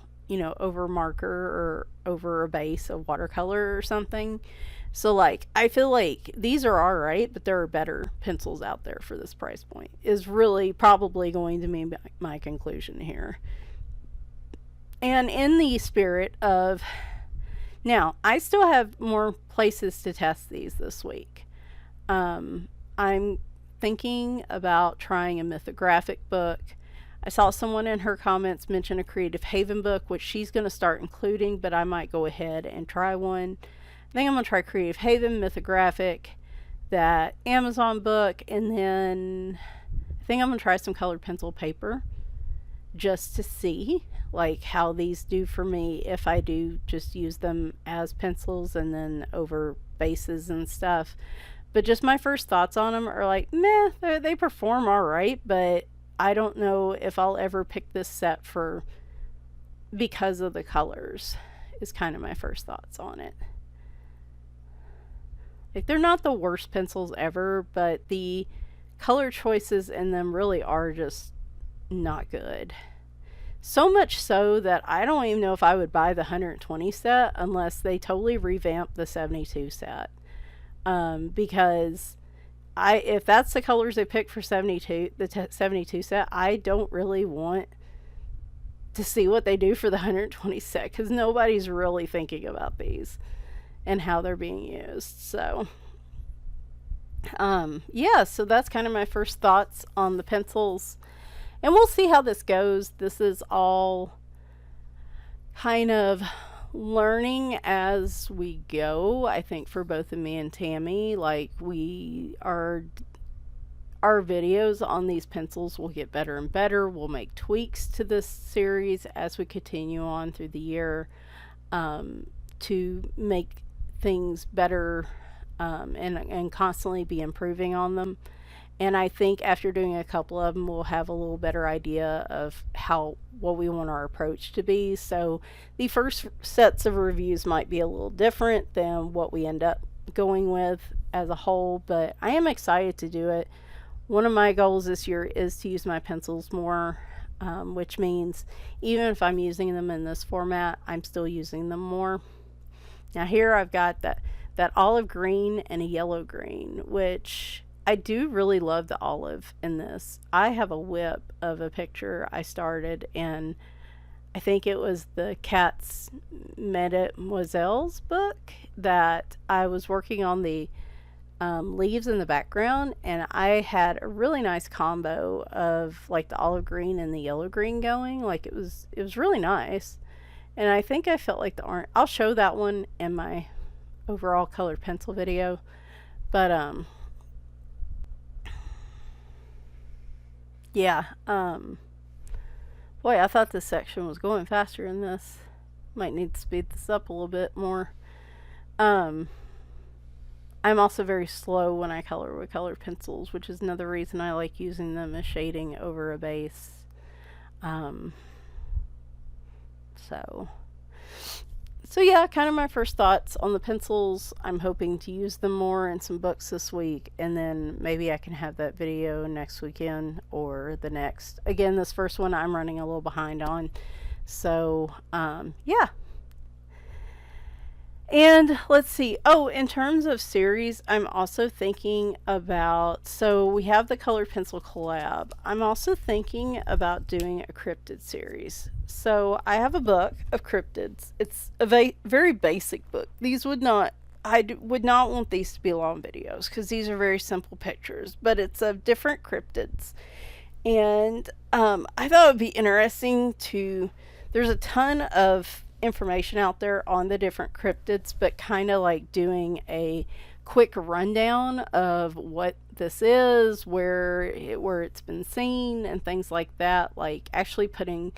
marker or over a base of watercolor or something. So like, I feel like these are alright, but there are better pencils out there for this price point, is really probably going to be my conclusion here. And in the spirit of, now, I still have more places to test these this week. I'm thinking about trying a mythographic book. I saw someone in her comments mention a Creative Haven book, which she's going to start including, but I might go ahead and try one. I think I'm going to try Creative Haven, mythographic, that Amazon book, and then I think I'm going to try some colored pencil paper just to see like how these do for me if I do just use them as pencils and then over bases and stuff. But just my first thoughts on them are like, meh, they perform all right, but I don't know if I'll ever pick this set for because of the colors. Is kind of my first thoughts on it. Like, they're not the worst pencils ever, but the color choices in them really are just not good. So much so that I don't even know if I would buy the 120 set unless they totally revamp the 72 set. Because if that's the colors they pick for 72, the 72 set, I don't really want to see what they do for the 120 set, because nobody's really thinking about these and how they're being used. So yeah, so that's kind of my first thoughts on the pencils, and we'll see how this goes. This is all kind of learning as we go, I think, for both of me and Tammy. Like, our videos on these pencils will get better and better. We'll make tweaks to this series as we continue on through the year, to make things better, and constantly be improving on them. And I think after doing a couple of them, we'll have a little better idea of what we want our approach to be. So the first sets of reviews might be a little different than what we end up going with as a whole, but I am excited to do it. One of my goals this year is to use my pencils more, which means even if I'm using them in this format, I'm still using them more. Now here I've got that olive green and a yellow green, which I do really love the olive in this. I have a whip of a picture I started, and I think it was the Cat's Mademoiselle's book that I was working on the leaves in the background, and I had a really nice combo of like the olive green and the yellow green going. Like, it was really nice, and I think I felt like the orange. I'll show that one in my overall colored pencil video, but yeah, boy, I thought this section was going faster than this. Might need to speed this up a little bit more. I'm also very slow when I color with colored pencils, which is another reason I like using them as shading over a base. So yeah, kind of my first thoughts on the pencils. I'm hoping to use them more in some books this week, and then maybe I can have that video next weekend or the next. Again, this first one I'm running a little behind on. So yeah. And let's see. Oh, in terms of series, I'm also thinking about, so we have the colored pencil collab. I'm also thinking about doing a cryptid series. So I have a book of cryptids. It's a very basic book. I would not want these to be long videos because these are very simple pictures, but it's of different cryptids. And I thought it would be interesting there's a ton of information out there on the different cryptids, but kind of like doing a quick rundown of what this is, where it's been seen, and things like that. Like, actually putting,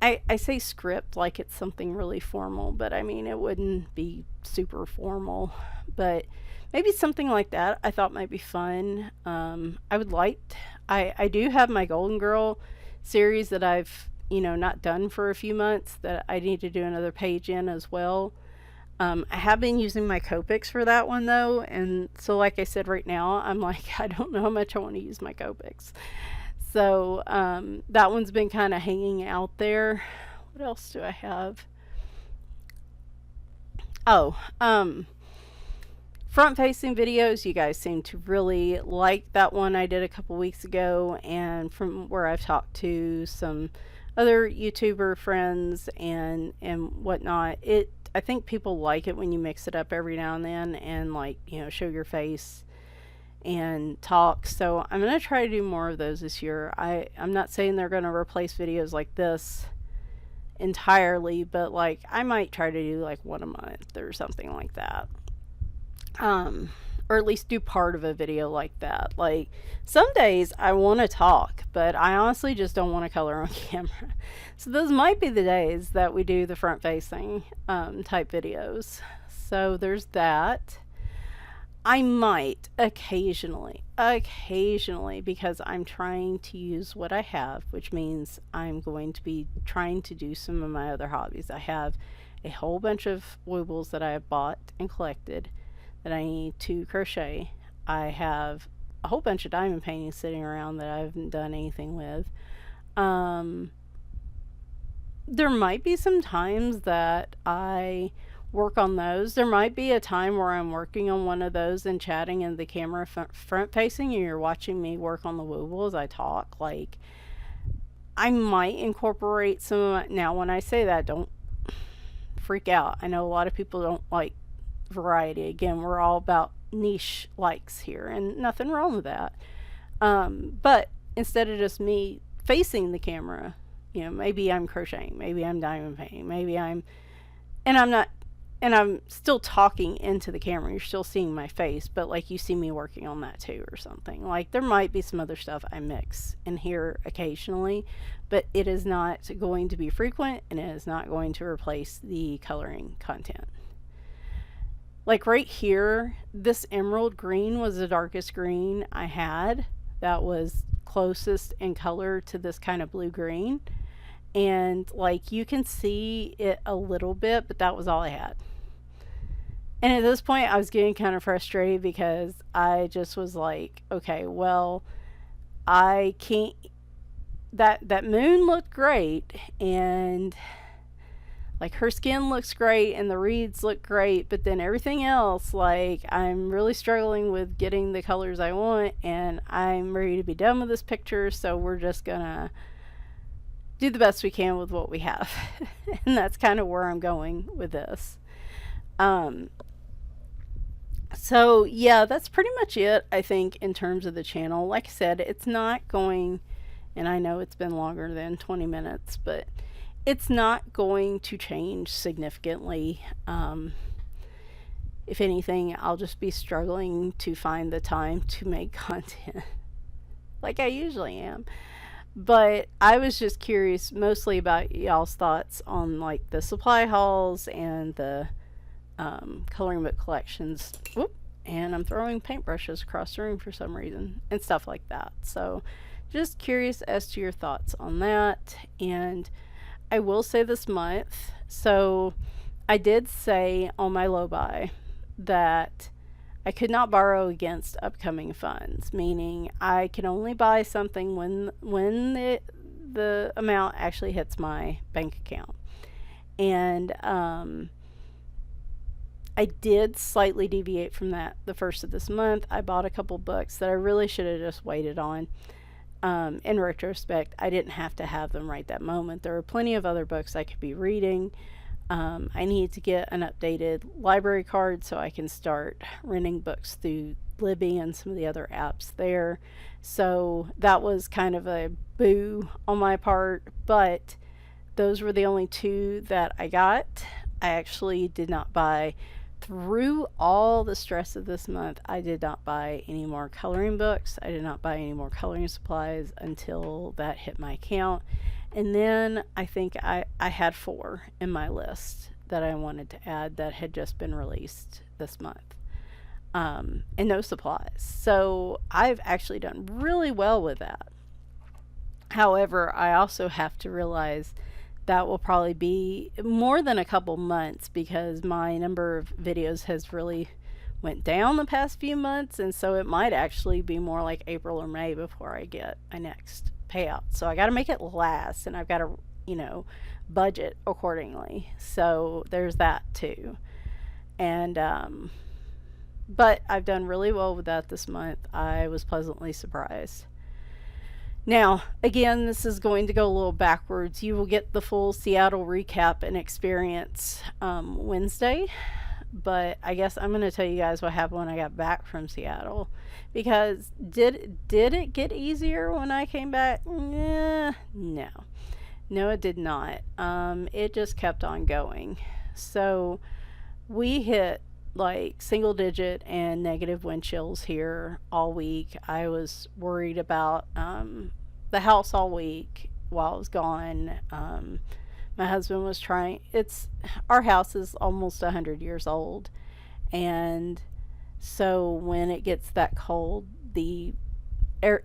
I say script like it's something really formal, but I mean, it wouldn't be super formal, but maybe something like that I thought might be fun. I do have my Golden Girl series that I've not done for a few months that I need to do another page in as well. I have been using my Copics for that one though, and so like I said, right now I'm like, I don't know how much I want to use my Copics. So that one's been kind of hanging out there. What else do I have? Oh, front facing videos. You guys seem to really like that one I did a couple weeks ago, and from where I've talked to some other YouTuber friends and whatnot, I think people like it when you mix it up every now and then and, like, show your face and talk. So I'm going to try to do more of those this year. I'm not saying they're going to replace videos like this entirely, but like I might try to do like one a month or something like that. Or at least do part of a video like that. Like, some days I want to talk, but I honestly just don't want to color on camera. So those might be the days that we do the front facing type videos. So there's that. I might occasionally, because I'm trying to use what I have, which means I'm going to be trying to do some of my other hobbies. I have a whole bunch of woobles that I have bought and collected that I need to crochet. I have a whole bunch of diamond paintings sitting around that I haven't done anything with. Um, there might be some times that I work on those. There might be a time where I'm working on one of those and chatting and the camera front facing and you're watching me work on the wooble as I talk. Like, I might incorporate some of my, now when I say that, don't freak out. I know a lot of people don't like variety. Again, we're all about niche likes here and nothing wrong with that. But instead of just me facing the camera, maybe I'm crocheting, maybe I'm diamond painting, maybe and I'm not, and I'm still talking into the camera. You're still seeing my face, but like you see me working on that too or something. Like there might be some other stuff I mix in here occasionally, but it is not going to be frequent and it is not going to replace the coloring content. Like right here, this emerald green was the darkest green I had. That was closest in color to this kind of blue green. And like you can see it a little bit, but that was all I had. And at this point, I was getting kind of frustrated because I just was like, okay, well, I can't. That moon looked great, and like her skin looks great, and the reeds look great, but then everything else, like I'm really struggling with getting the colors I want, and I'm ready to be done with this picture. So we're just gonna do the best we can with what we have, and that's kind of where I'm going with this. Um, So, yeah, that's pretty much it, I think, in terms of the channel. Like I said, it's not going, and I know it's been longer than 20 minutes, but it's not going to change significantly. If anything, I'll just be struggling to find the time to make content like I usually am. But I was just curious mostly about y'all's thoughts on like the supply hauls and the coloring book collections. Whoop, and I'm throwing paintbrushes across the room for some reason and stuff like that. So just curious as to your thoughts on that. And I will say this month, so I did say on my low buy that I could not borrow against upcoming funds, meaning I can only buy something when the amount actually hits my bank account. And I did slightly deviate from that the first of this month. I bought a couple books that I really should have just waited on. In retrospect, I didn't have to have them right that moment. There are plenty of other books I could be reading. I need to get an updated library card so I can start renting books through Libby and some of the other apps there. So that was kind of a boo on my part, but those were the only two that I got. I actually did not buy, through all the stress of this month, I did not buy any more coloring books. I did not buy any more coloring supplies until that hit my account. And then I think I had 4 in my list that I wanted to add that had just been released this month. And no supplies. So I've actually done really well with that. However, I also have to realize that will probably be more than a couple months because my number of videos has really went down the past few months, and so it might actually be more like April or May before I get my next payout. So I got to make it last, and I've got to, budget accordingly. So there's that too. And but I've done really well with that this month. I was pleasantly surprised. Now, again, this is going to go a little backwards. You will get the full Seattle recap and experience Wednesday, but I guess I'm going to tell you guys what happened when I got back from Seattle. Because did it get easier when I came back? No. No, it did not. It just kept on going. So we hit like single digit and negative wind chills here all week. I was worried about the house all week while I was gone. My husband was trying, it's, our house is almost 100 years old. And so when it gets that cold, the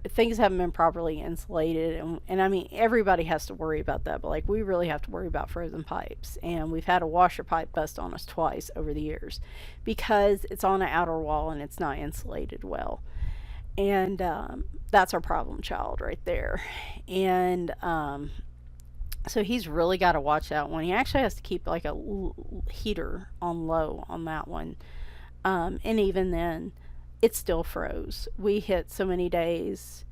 things haven't been properly insulated, and I mean everybody has to worry about that, but like we really have to worry about frozen pipes, and we've had a washer pipe bust on us twice over the years because it's on an outer wall and it's not insulated well. And that's our problem child right there. And so he's really got to watch that one. He actually has to keep like a heater on low on that one. And even then, it still froze. We hit so many days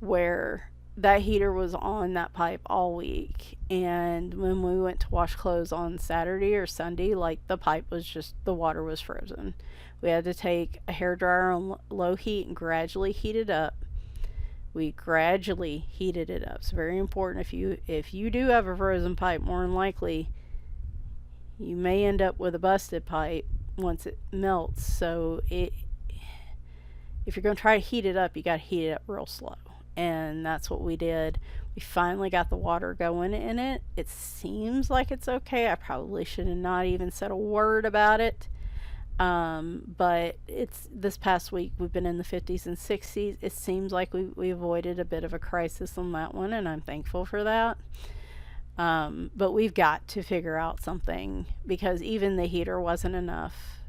where that heater was on that pipe all week. And when we went to wash clothes on Saturday or Sunday, like the pipe was just, the water was frozen. We had to take a hair dryer on low heat and gradually heat it up. We gradually heated it up. It's very important. If you do have a frozen pipe, more than likely you may end up with a busted pipe once it melts. So if you're going to try to heat it up, you got to heat it up real slow. And that's what we did. We finally got the water going in it. It seems like it's okay. I probably should have not even said a word about it. But it's this past week we've been in the 50s and 60s. It seems like we avoided a bit of a crisis on that one, and I'm thankful for that. But we've got to figure out something because even the heater wasn't enough,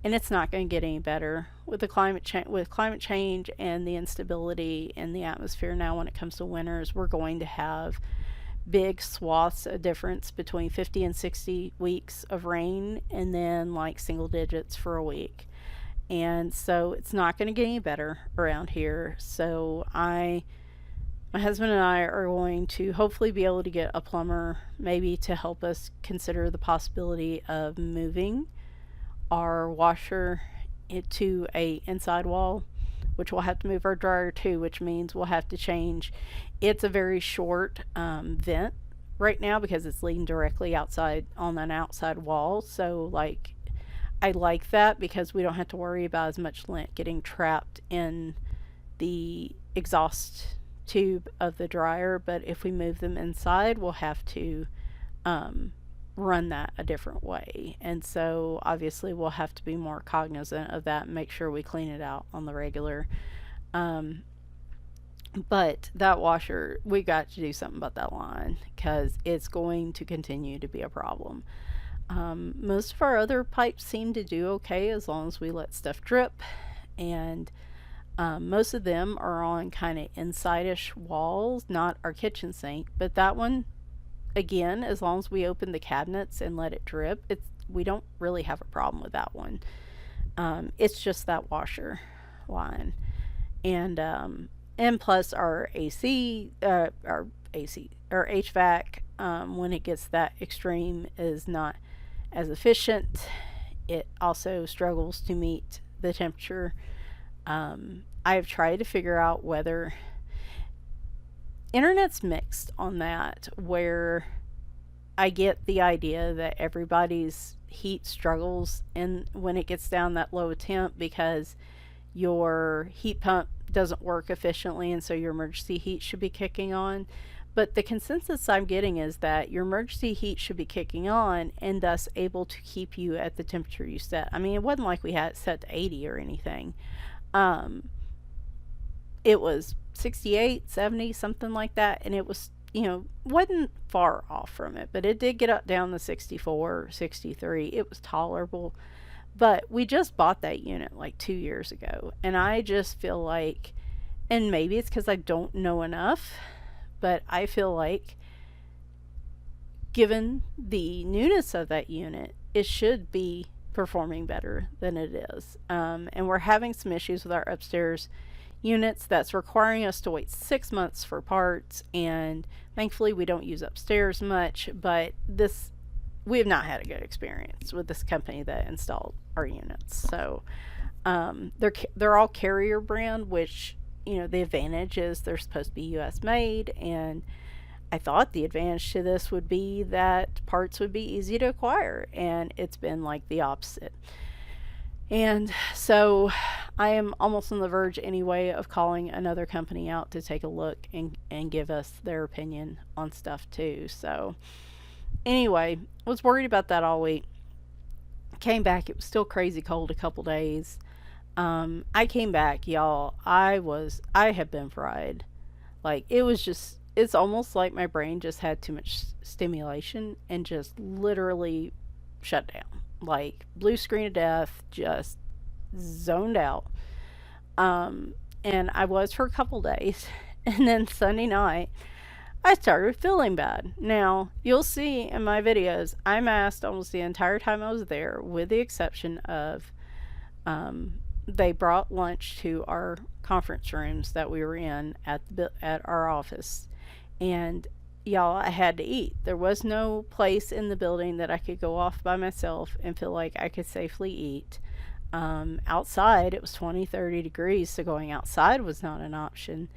and it's not going to get any better with the climate change and the instability in the atmosphere now. When it comes to winters, we're going to have big swaths of difference between 50 and 60 weeks of rain, and then like single digits for a week. And so it's not going to get any better around here. So my husband and I are going to hopefully be able to get a plumber maybe to help us consider the possibility of moving our washer to a inside wall, which we'll have to move our dryer to, which means we'll have to change. It's a very short vent right now because it's leading directly outside on an outside wall. So like I like that because we don't have to worry about as much lint getting trapped in the exhaust tube of the dryer. But if we move them inside, we'll have to run that a different way. And so obviously we'll have to be more cognizant of that and make sure we clean it out on the regular. But that washer, we got to do something about that line because it's going to continue to be a problem. Most of our other pipes seem to do okay as long as we let stuff drip, and most of them are on kind of inside-ish walls, not our kitchen sink, but that one, again, as long as we open the cabinets and let it drip, we don't really have a problem with that one. It's just that washer line, and plus our our HVAC, when it gets that extreme, is not as efficient. It also struggles to meet the temperature. I've tried to figure out whether internet's mixed on that, where I get the idea that everybody's heat struggles and when it gets down that low temp because your heat pump doesn't work efficiently, and so your emergency heat should be kicking on. But the consensus I'm getting is that your emergency heat should be kicking on and thus able to keep you at the temperature you set. I mean, it wasn't like we had it set to 80 or anything. It was 68, 70, something like that, and it was, wasn't far off from it, but it did get up down to 64, 63. It was tolerable. But we just bought that unit like 2 years ago, and I just feel like, and maybe it's because I don't know enough, but I feel like given the newness of that unit, it should be performing better than it is. And we're having some issues with our upstairs units that's requiring us to wait 6 months for parts, and thankfully we don't use upstairs much, but we have not had a good experience with this company that installed our units. So they're all Carrier brand, which the advantage is they're supposed to be US made, and I thought the advantage to this would be that parts would be easy to acquire, and it's been like the opposite. And so I am almost on the verge anyway of calling another company out to take a look and give us their opinion on stuff too. So anyway, was worried about that all week. Came back, it was still crazy cold a couple days. I came back, y'all. I had been fried. Like it was just, it's almost like my brain just had too much stimulation and just literally shut down. Like blue screen of death, just zoned out. Um, and I was for a couple days. And then Sunday night, I started feeling bad. Now, you'll see in my videos, I masked almost the entire time I was there, with the exception of they brought lunch to our conference rooms that we were in at our office. And y'all, I had to eat. There was no place in the building that I could go off by myself and feel like I could safely eat. Outside, it was 20, 30 degrees, so going outside was not an option.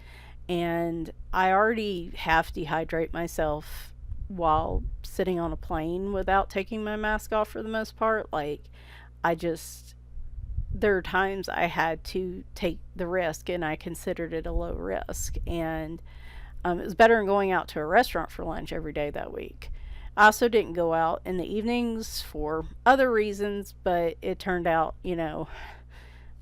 And I already half dehydrate myself while sitting on a plane without taking my mask off for the most part. Like, I just, there are times I had to take the risk and I considered it a low risk. And it was better than going out to a restaurant for lunch every day that week. I also didn't go out in the evenings for other reasons, but it turned out,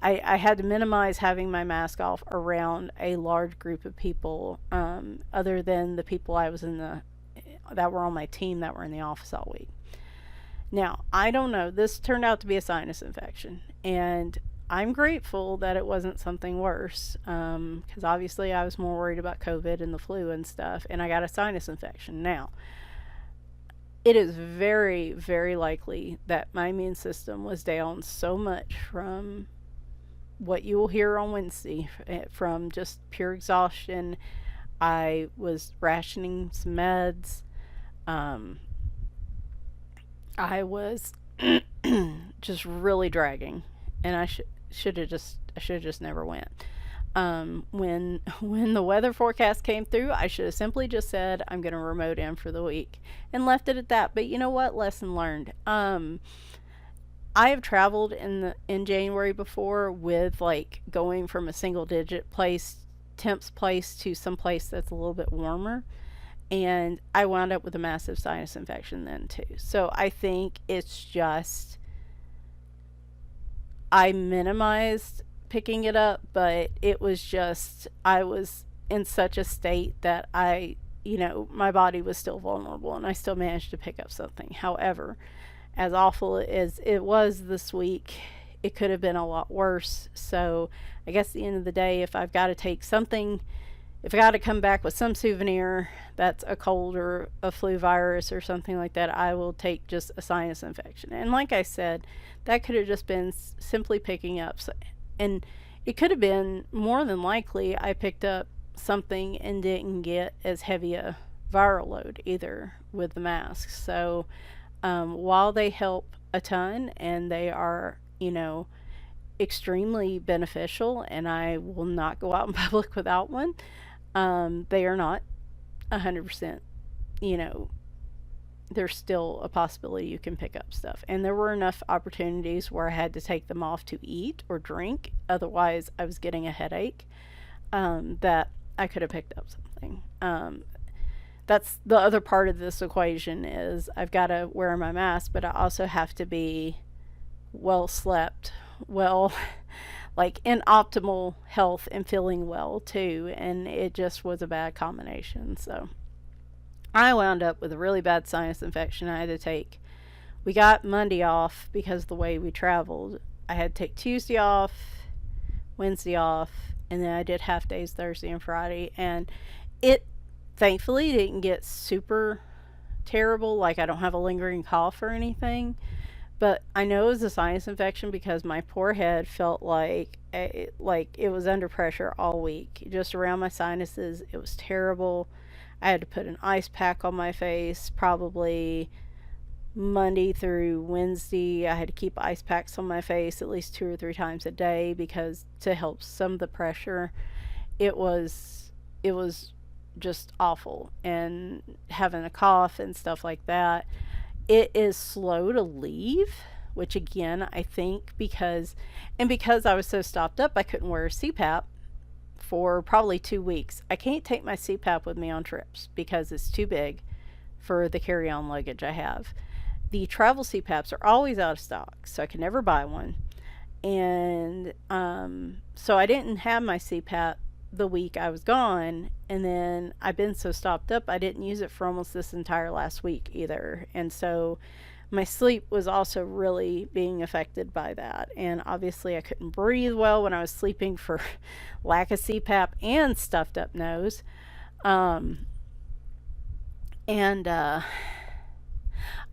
I had to minimize having my mask off around a large group of people, other than the people I was that were on my team that were in the office all week. Now, I don't know. This turned out to be a sinus infection, and I'm grateful that it wasn't something worse, because obviously I was more worried about COVID and the flu and stuff, and I got a sinus infection. Now, it is very, very likely that my immune system was down so much from what you will hear on Wednesday, from just pure exhaustion. I was rationing some meds. Um, I was just really dragging, and I should have just never went. When the weather forecast came through, I should have simply just said I'm going to remote in for the week and left it at that. But you know what? Lesson learned. I have traveled in January before with like going from a single digit temps place to some place that's a little bit warmer, and I wound up with a massive sinus infection then too. So I think it's just I minimized picking it up, but it was just I was in such a state that my body was still vulnerable and I still managed to pick up something. However, as awful as it was this week, it could have been a lot worse. So I guess at the end of the day, if I've got to take something, if I got to come back with some souvenir that's a cold or a flu virus or something like that, I will take just a sinus infection. And like I said, that could have just been simply picking up. And it could have been more than likely I picked up something and didn't get as heavy a viral load either with the masks. So while they help a ton and they are, extremely beneficial, and I will not go out in public without one, they are not 100%, you know, there's still a possibility you can pick up stuff. And there were enough opportunities where I had to take them off to eat or drink. Otherwise, I was getting a headache, that I could have picked up something. That's the other part of this equation is I've got to wear my mask, but I also have to be well slept, well, like in optimal health and feeling well too. And it just was a bad combination. So I wound up with a really bad sinus infection. I had to take, we got Monday off because of the way we traveled. I had to take Tuesday off, Wednesday off, and then I did half days Thursday and Friday. And it thankfully didn't get super terrible. Like I don't have a lingering cough or anything. But I know it was a sinus infection because my poor head felt like it was under pressure all week, just around my sinuses. It was terrible. I had to put an ice pack on my face probably Monday through Wednesday. I had to keep ice packs on my face at least 2 or 3 times a day because to help some of the pressure. It was just awful, and having a cough and stuff like that. It is slow to leave which again, I think because I was so stopped up, I couldn't wear a CPAP for probably 2 weeks. I can't take my CPAP with me on trips because it's too big for the carry-on luggage I have. The travel CPAPs are always out of stock, so I can never buy one. And so I didn't have my CPAP the week I was gone, and then I've been so stopped up I didn't use it for almost this entire last week either. And so my sleep was also really being affected by that. And obviously I couldn't breathe well when I was sleeping for lack of CPAP and stuffed up nose. Um and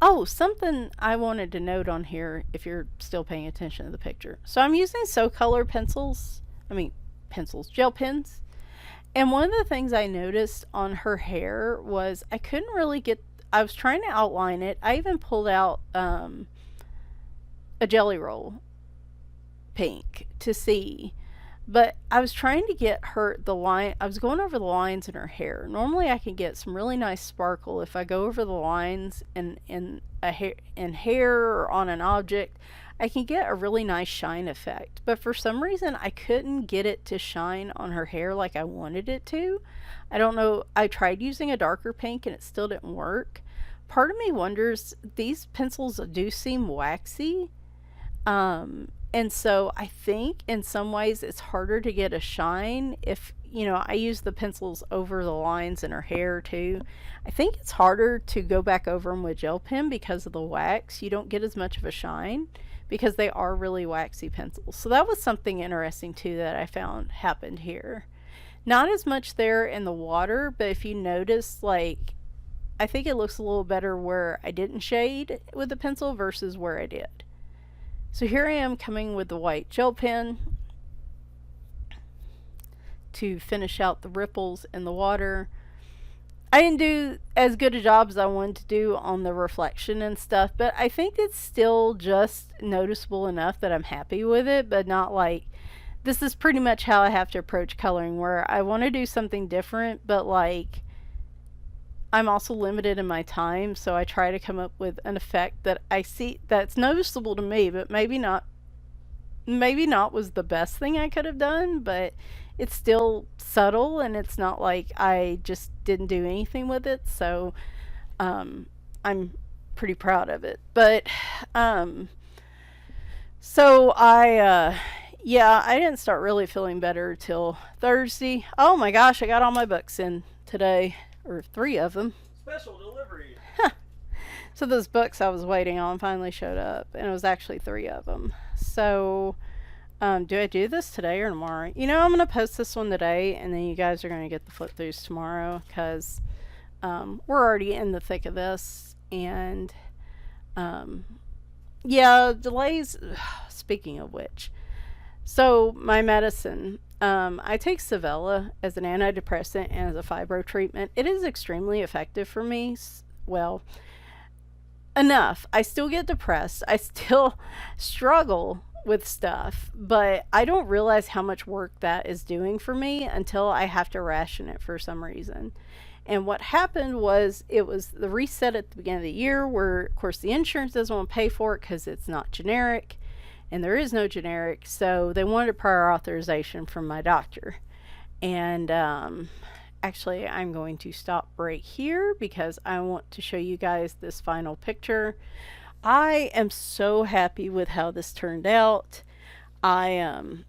Oh, something I wanted to note on here if you're still paying attention to the picture. So I'm using So Color pencils. I mean, pencils, gel pens. And one of the things I noticed on her hair was I couldn't really get, I was trying to outline it. I even pulled out a Jelly Roll pink to see. But I was trying to get her the line. I was going over the lines in her hair. Normally, I can get some really nice sparkle if I go over the lines in hair or on an object. I can get a really nice shine effect. But for some reason, I couldn't get it to shine on her hair like I wanted it to. I don't know. I tried using a darker pink and it still didn't work. Part of me wonders, these pencils do seem waxy. And so I think in some ways it's harder to get a shine if, I use the pencils over the lines in her hair too. I think it's harder to go back over them with gel pen because of the wax. You don't get as much of a shine because they are really waxy pencils. So that was something interesting too that I found happened here. Not as much there in the water, but if you notice, like, I think it looks a little better where I didn't shade with the pencil versus where I did. So here I am coming with the white gel pen to finish out the ripples in the water. I didn't do as good a job as I wanted to do on the reflection and stuff, but I think it's still just noticeable enough that I'm happy with it, but not like, this is pretty much how I have to approach coloring, where I want to do something different, but like, I'm also limited in my time, so I try to come up with an effect that I see that's noticeable to me, but maybe not was the best thing I could have done, but it's still subtle and it's not like I just didn't do anything with it. So I'm pretty proud of it. But so I didn't start really feeling better till Thursday. Oh my gosh, I got all my books in today, or 3 of them.
Special delivery.
So those books I was waiting on finally showed up, and it was actually 3 of them. So do I do this today or tomorrow? I'm going to post this one today, and then you guys are going to get the flip throughs tomorrow, because we're already in the thick of this. And delays. Speaking of which, so my medicine, I take Savella as an antidepressant and as a fibro treatment. It is extremely effective for me. Well, enough. I still get depressed. I still struggle with stuff, but I don't realize how much work that is doing for me until I have to ration it for some reason. And what happened was, it was the reset at the beginning of the year where, of course, the insurance doesn't want to pay for it because it's not generic, and there is no generic. So they wanted a prior authorization from my doctor. And actually, I'm going to stop right here because I want to show you guys this final picture. I am so happy with how this turned out. I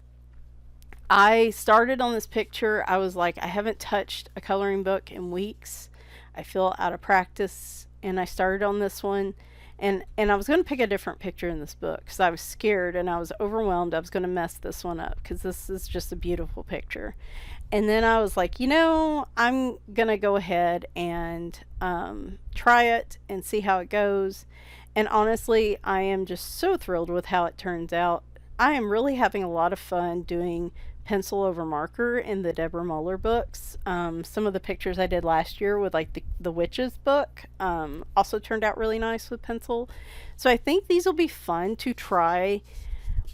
started on this picture. I was like, I haven't touched a coloring book in weeks. I feel out of practice, and I started on this one. And I was going to pick a different picture in this book because I was scared and I was overwhelmed. I was going to mess this one up because this is just a beautiful picture. And then I was like, I'm going to go ahead and try it and see how it goes. And honestly, I am just so thrilled with how it turns out. I am really having a lot of fun doing pencil over marker in the Deborah Muller books. Some of the pictures I did last year with like the Witches book also turned out really nice with pencil. So I think these will be fun to try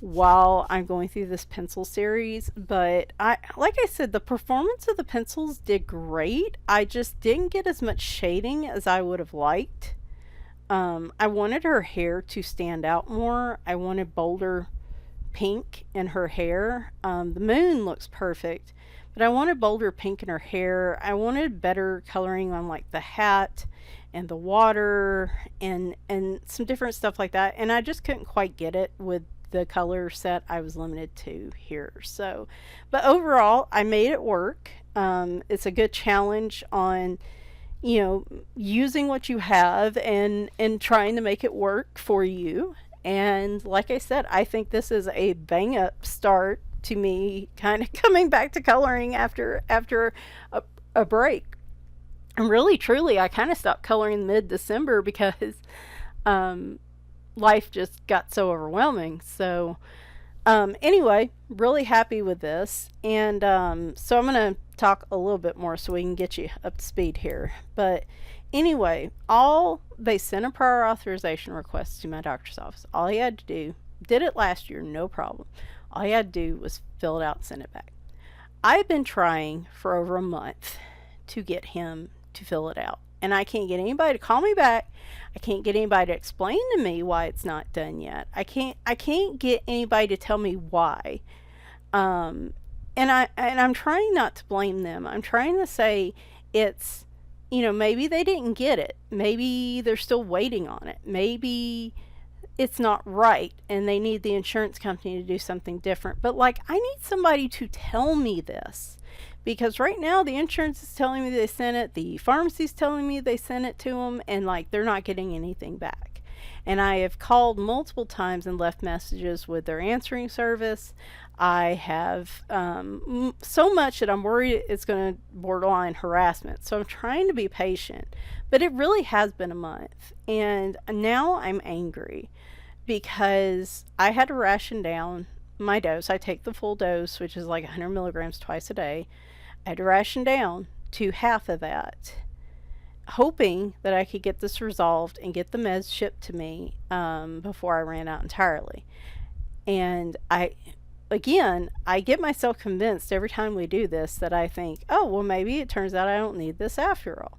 while I'm going through this pencil series. But like I said, the performance of the pencils did great. I just didn't get as much shading as I would have liked. I wanted her hair to stand out more. I wanted bolder pink in her hair. The moon looks perfect, but I wanted bolder pink in her hair. I wanted better coloring on like the hat and the water and some different stuff like that. And I just couldn't quite get it with the color set I was limited to here. So, but overall, I made it work. It's a good challenge on using what you have and trying to make it work for you. And like I said, I think this is a bang up start to me kind of coming back to coloring after a break. And really truly I kind of stopped coloring mid December because um life just got so overwhelming. So anyway, really happy with this. And so I'm going to talk a little bit more so we can get you up to speed here. But anyway, all they sent a prior authorization request to my doctor's office. All he had to do, did it last year, no problem. All he had to do was fill it out and send it back. I've been trying for over a month to get him to fill it out. And I can't get anybody to call me back. I can't get anybody to explain to me why it's not done yet. I can't get anybody to tell me why. Um and I'm trying not to blame them. I'm trying to say it's maybe they didn't get it. Maybe they're still waiting on it. Maybe it's not right and they need the insurance company to do something different. But like I need somebody to tell me this. Because right now the insurance is telling me they sent it, the pharmacy's telling me they sent it to them, and like they're not getting anything back. And I have called multiple times and left messages with their answering service. I have so much that I'm worried it's going to borderline harassment. So I'm trying to be patient, but it really has been a month, and now I'm angry because I had to ration down my dose. I take the full dose, which is like 100 milligrams twice a day. I had to ration down to half of that, hoping that I could get this resolved and get the meds shipped to me before I ran out entirely. And I get myself convinced every time we do this that I think, oh, well, maybe it turns out I don't need this after all.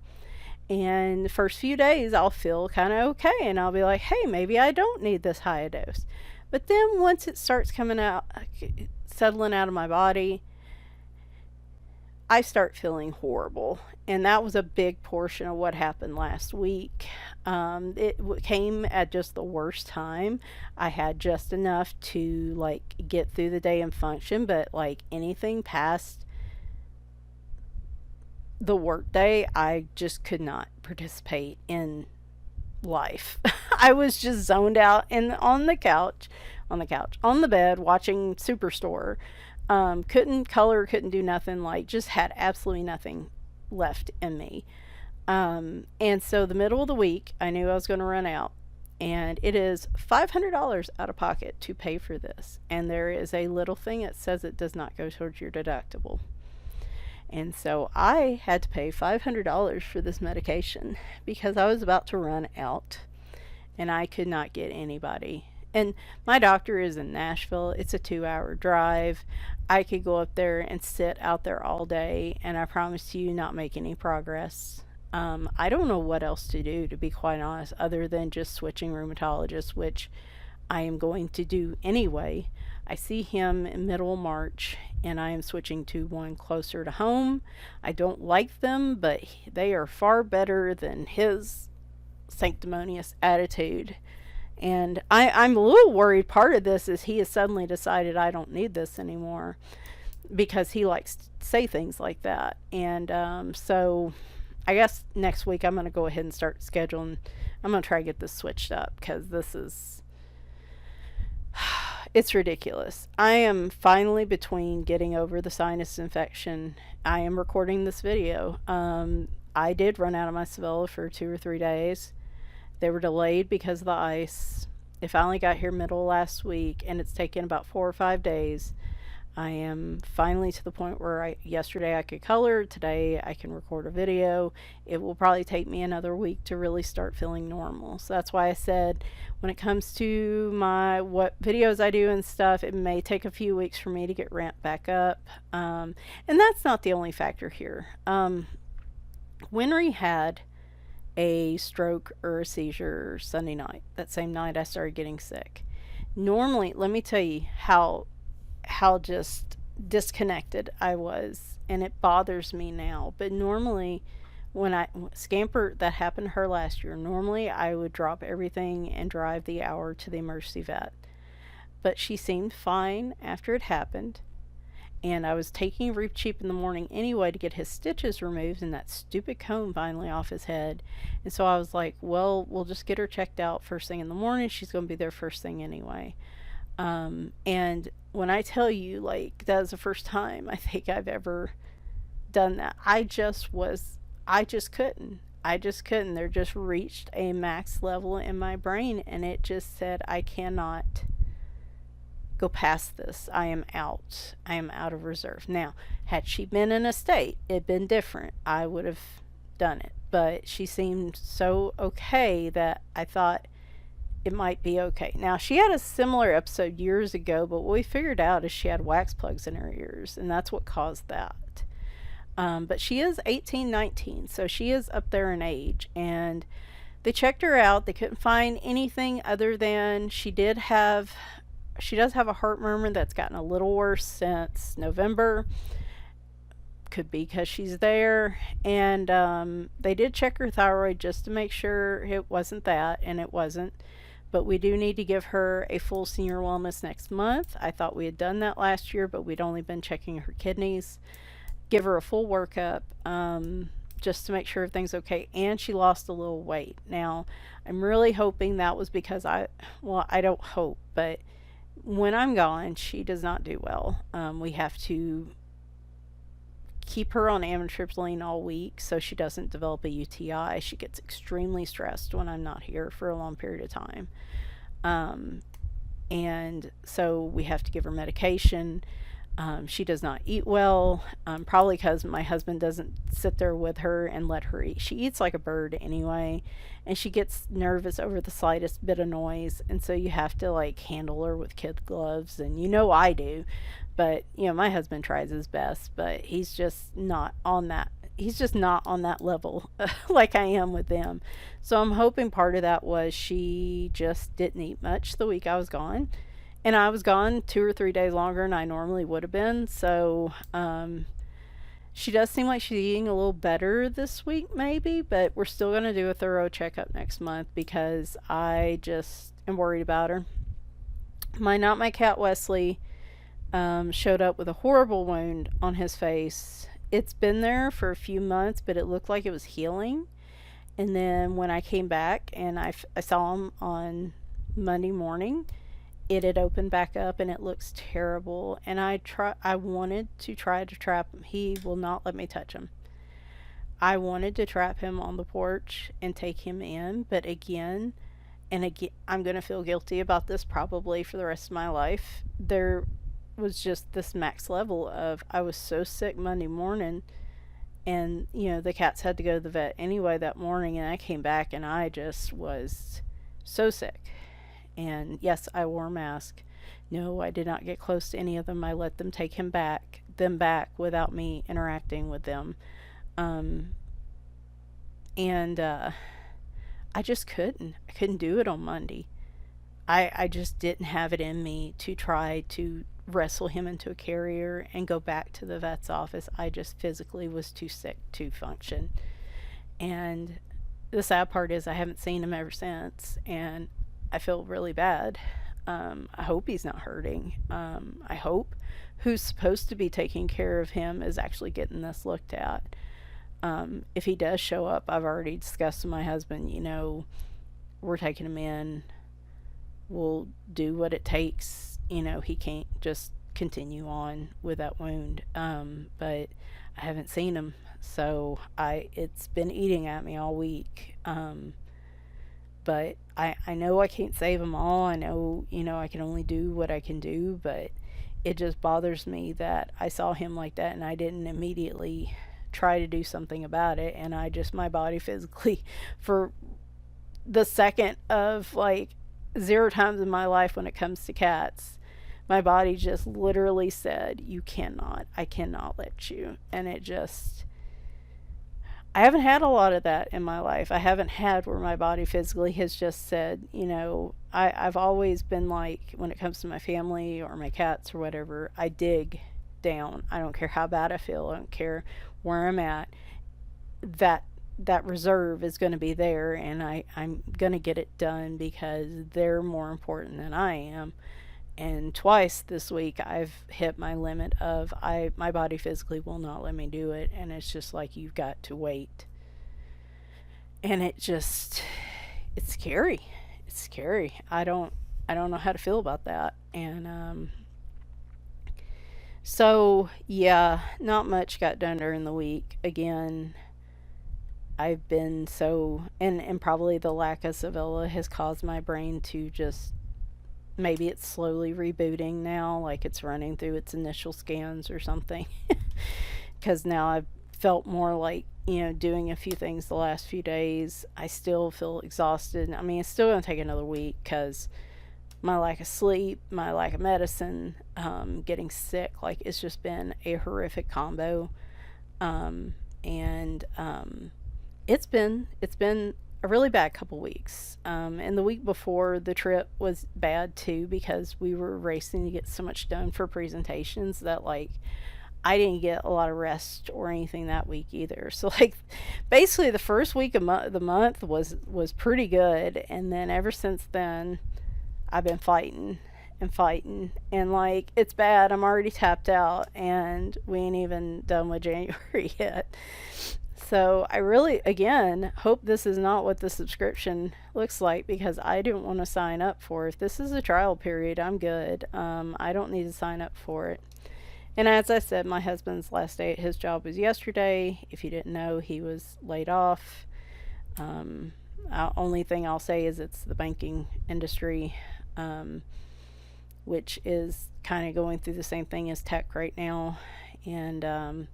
And the first few days I'll feel kind of okay and I'll be like, hey, maybe I don't need this high a dose. But then once it starts coming out, settling out of my body, I start feeling horrible. And that was a big portion of what happened last week. It came at just the worst time. I had just enough to like get through the day and function, but like anything past the work day, I just could not participate in life. I was just zoned out and on the bed watching Superstore. Couldn't color, couldn't do nothing, like just had absolutely nothing left in me. And so the middle of the week, I knew I was going to run out. And it is $500 out of pocket to pay for this. And there is a little thing that says it does not go towards your deductible. And so I had to pay $500 for this medication because I was about to run out and I could not get anybody. And my doctor is in Nashville. It's a 2-hour drive. I could go up there and sit out there all day and I promise you not make any progress. I don't know what else to do, to be quite honest, other than just switching rheumatologists, which I am going to do anyway. I see him in middle of March and I am switching to one closer to home. I don't like them, but they are far better than his sanctimonious attitude. And I'm a little worried part of this is he has suddenly decided I don't need this anymore because he likes to say things like that. And so I guess next week I'm going to go ahead and start scheduling. I'm going to try to get this switched up because this is, it's ridiculous. I am finally between getting over the sinus infection. I am recording this video. I did run out of my Savella for 2 or 3 days. They were delayed because of the ice. It finally got here middle of last week and it's taken about 4 or 5 days. I am finally to the point where yesterday I could color, today I can record a video. It will probably take me another week to really start feeling normal. So that's why I said when it comes to what videos I do and stuff, it may take a few weeks for me to get ramped back up. And that's not the only factor here. Winry had a stroke or a seizure Sunday night. That same night I started getting sick. Normally, let me tell you how just disconnected I was, and it bothers me now. But normally, when I Scamper, that happened to her last year, normally I would drop everything and drive the hour to the emergency vet. But she seemed fine after it happened, and I was taking Reap Cheap in the morning anyway to get his stitches removed and that stupid cone finally off his head. And so I was like, well, we'll just get her checked out first thing in the morning. She's going to be there first thing anyway. And when I tell you, like, that was the first time I think I've ever done that. I just couldn't. I just couldn't. There just reached a max level in my brain, and it just said, I cannot go past this. I am out. I am out of reserve. Now, had she been in a state, it'd been different. I would have done it. But she seemed so okay that I thought it might be okay. Now, she had a similar episode years ago, but what we figured out is she had wax plugs in her ears, and that's what caused that. But she is 18, 19, so she is up there in age, and they checked her out. They couldn't find anything other than she does have a heart murmur that's gotten a little worse since November. Could be because she's there. And they did check her thyroid just to make sure it wasn't that, and it wasn't. But we do need to give her a full senior wellness next month. I thought we had done that last year, but we'd only been checking her kidneys. Give her a full workup, just to make sure everything's okay. And she lost a little weight. Now, I'm really hoping that was because I don't hope, but when I'm gone, she does not do well. We have to keep her on amitriptyline all week so she doesn't develop a UTI. She gets extremely stressed when I'm not here for a long period of time. And so we have to give her medication. She does not eat well, probably because my husband doesn't sit there with her and let her eat. She eats like a bird anyway, and she gets nervous over the slightest bit of noise, and so you have to like handle her with kid gloves, and I do, but my husband tries his best, but he's just not on that. He's just not on that level like I am with them. So I'm hoping part of that was she just didn't eat much the week I was gone. And I was gone 2 or 3 days longer than I normally would have been. So she does seem like she's eating a little better this week, maybe. But we're still going to do a thorough checkup next month because I just am worried about her. Not my cat Wesley showed up with a horrible wound on his face. It's been there for a few months, but it looked like it was healing. And then when I came back and I saw him on Monday morning, it had opened back up and it looks terrible, and I wanted to try to trap him. He will not let me touch him. I wanted to trap him on the porch and take him in, but again I'm going to feel guilty about this probably for the rest of my life. There was just this max level of I was so sick Monday morning, and the cats had to go to the vet anyway that morning, and I came back and I just was so sick. And yes, I wore a mask. No, I did not get close to any of them. I let them take them back without me interacting with them. And I just couldn't. I couldn't do it on Monday. I just didn't have it in me to try to wrestle him into a carrier and go back to the vet's office. I just physically was too sick to function. And the sad part is I haven't seen him ever since. And I feel really bad. I hope he's not hurting. I hope who's supposed to be taking care of him is actually getting this looked at. If he does show up, I've already discussed with my husband, we're taking him in. We'll do what it takes. He can't just continue on with that wound. But I haven't seen him. So it's been eating at me all week. But I know I can't save them all. I know, I can only do what I can do, but it just bothers me that I saw him like that and I didn't immediately try to do something about it. And my body physically, for the second of like 0 times in my life when it comes to cats, my body just literally said, I cannot let you. And I haven't had a lot of that in my life. I haven't had where my body physically has just said, I've always been like, when it comes to my family or my cats or whatever, I dig down. I don't care how bad I feel. I don't care where I'm at. That that reserve is going to be there, and I'm going to get it done because they're more important than I am. And twice this week I've hit my limit of my body physically will not let me do it, and it's just like you've got to wait. And it's scary. It's scary. I don't know how to feel about that. And so yeah, not much got done during the week. Again, I've been so, and probably the lack of Sevilla has caused my brain to just, maybe it's slowly rebooting now, like it's running through its initial scans or something. Because now I've felt more like, doing a few things the last few days. I still feel exhausted. I mean, it's still going to take another week because my lack of sleep, my lack of medicine, getting sick, like it's just been a horrific combo. And it's been a really bad couple weeks. And the week before the trip was bad too because we were racing to get so much done for presentations that like I didn't get a lot of rest or anything that week either. So like basically the first week of the month was pretty good, and then ever since then I've been fighting and fighting, and like it's bad. I'm already tapped out and we ain't even done with January yet. So I really, again, hope this is not what the subscription looks like because I didn't want to sign up for it. If this is a trial period, I'm good. I don't need to sign up for it. And as I said, my husband's last day at his job was yesterday. If you didn't know, he was laid off. Um, Only thing I'll say is it's the banking industry, um, which is kind of going through the same thing as tech right now. And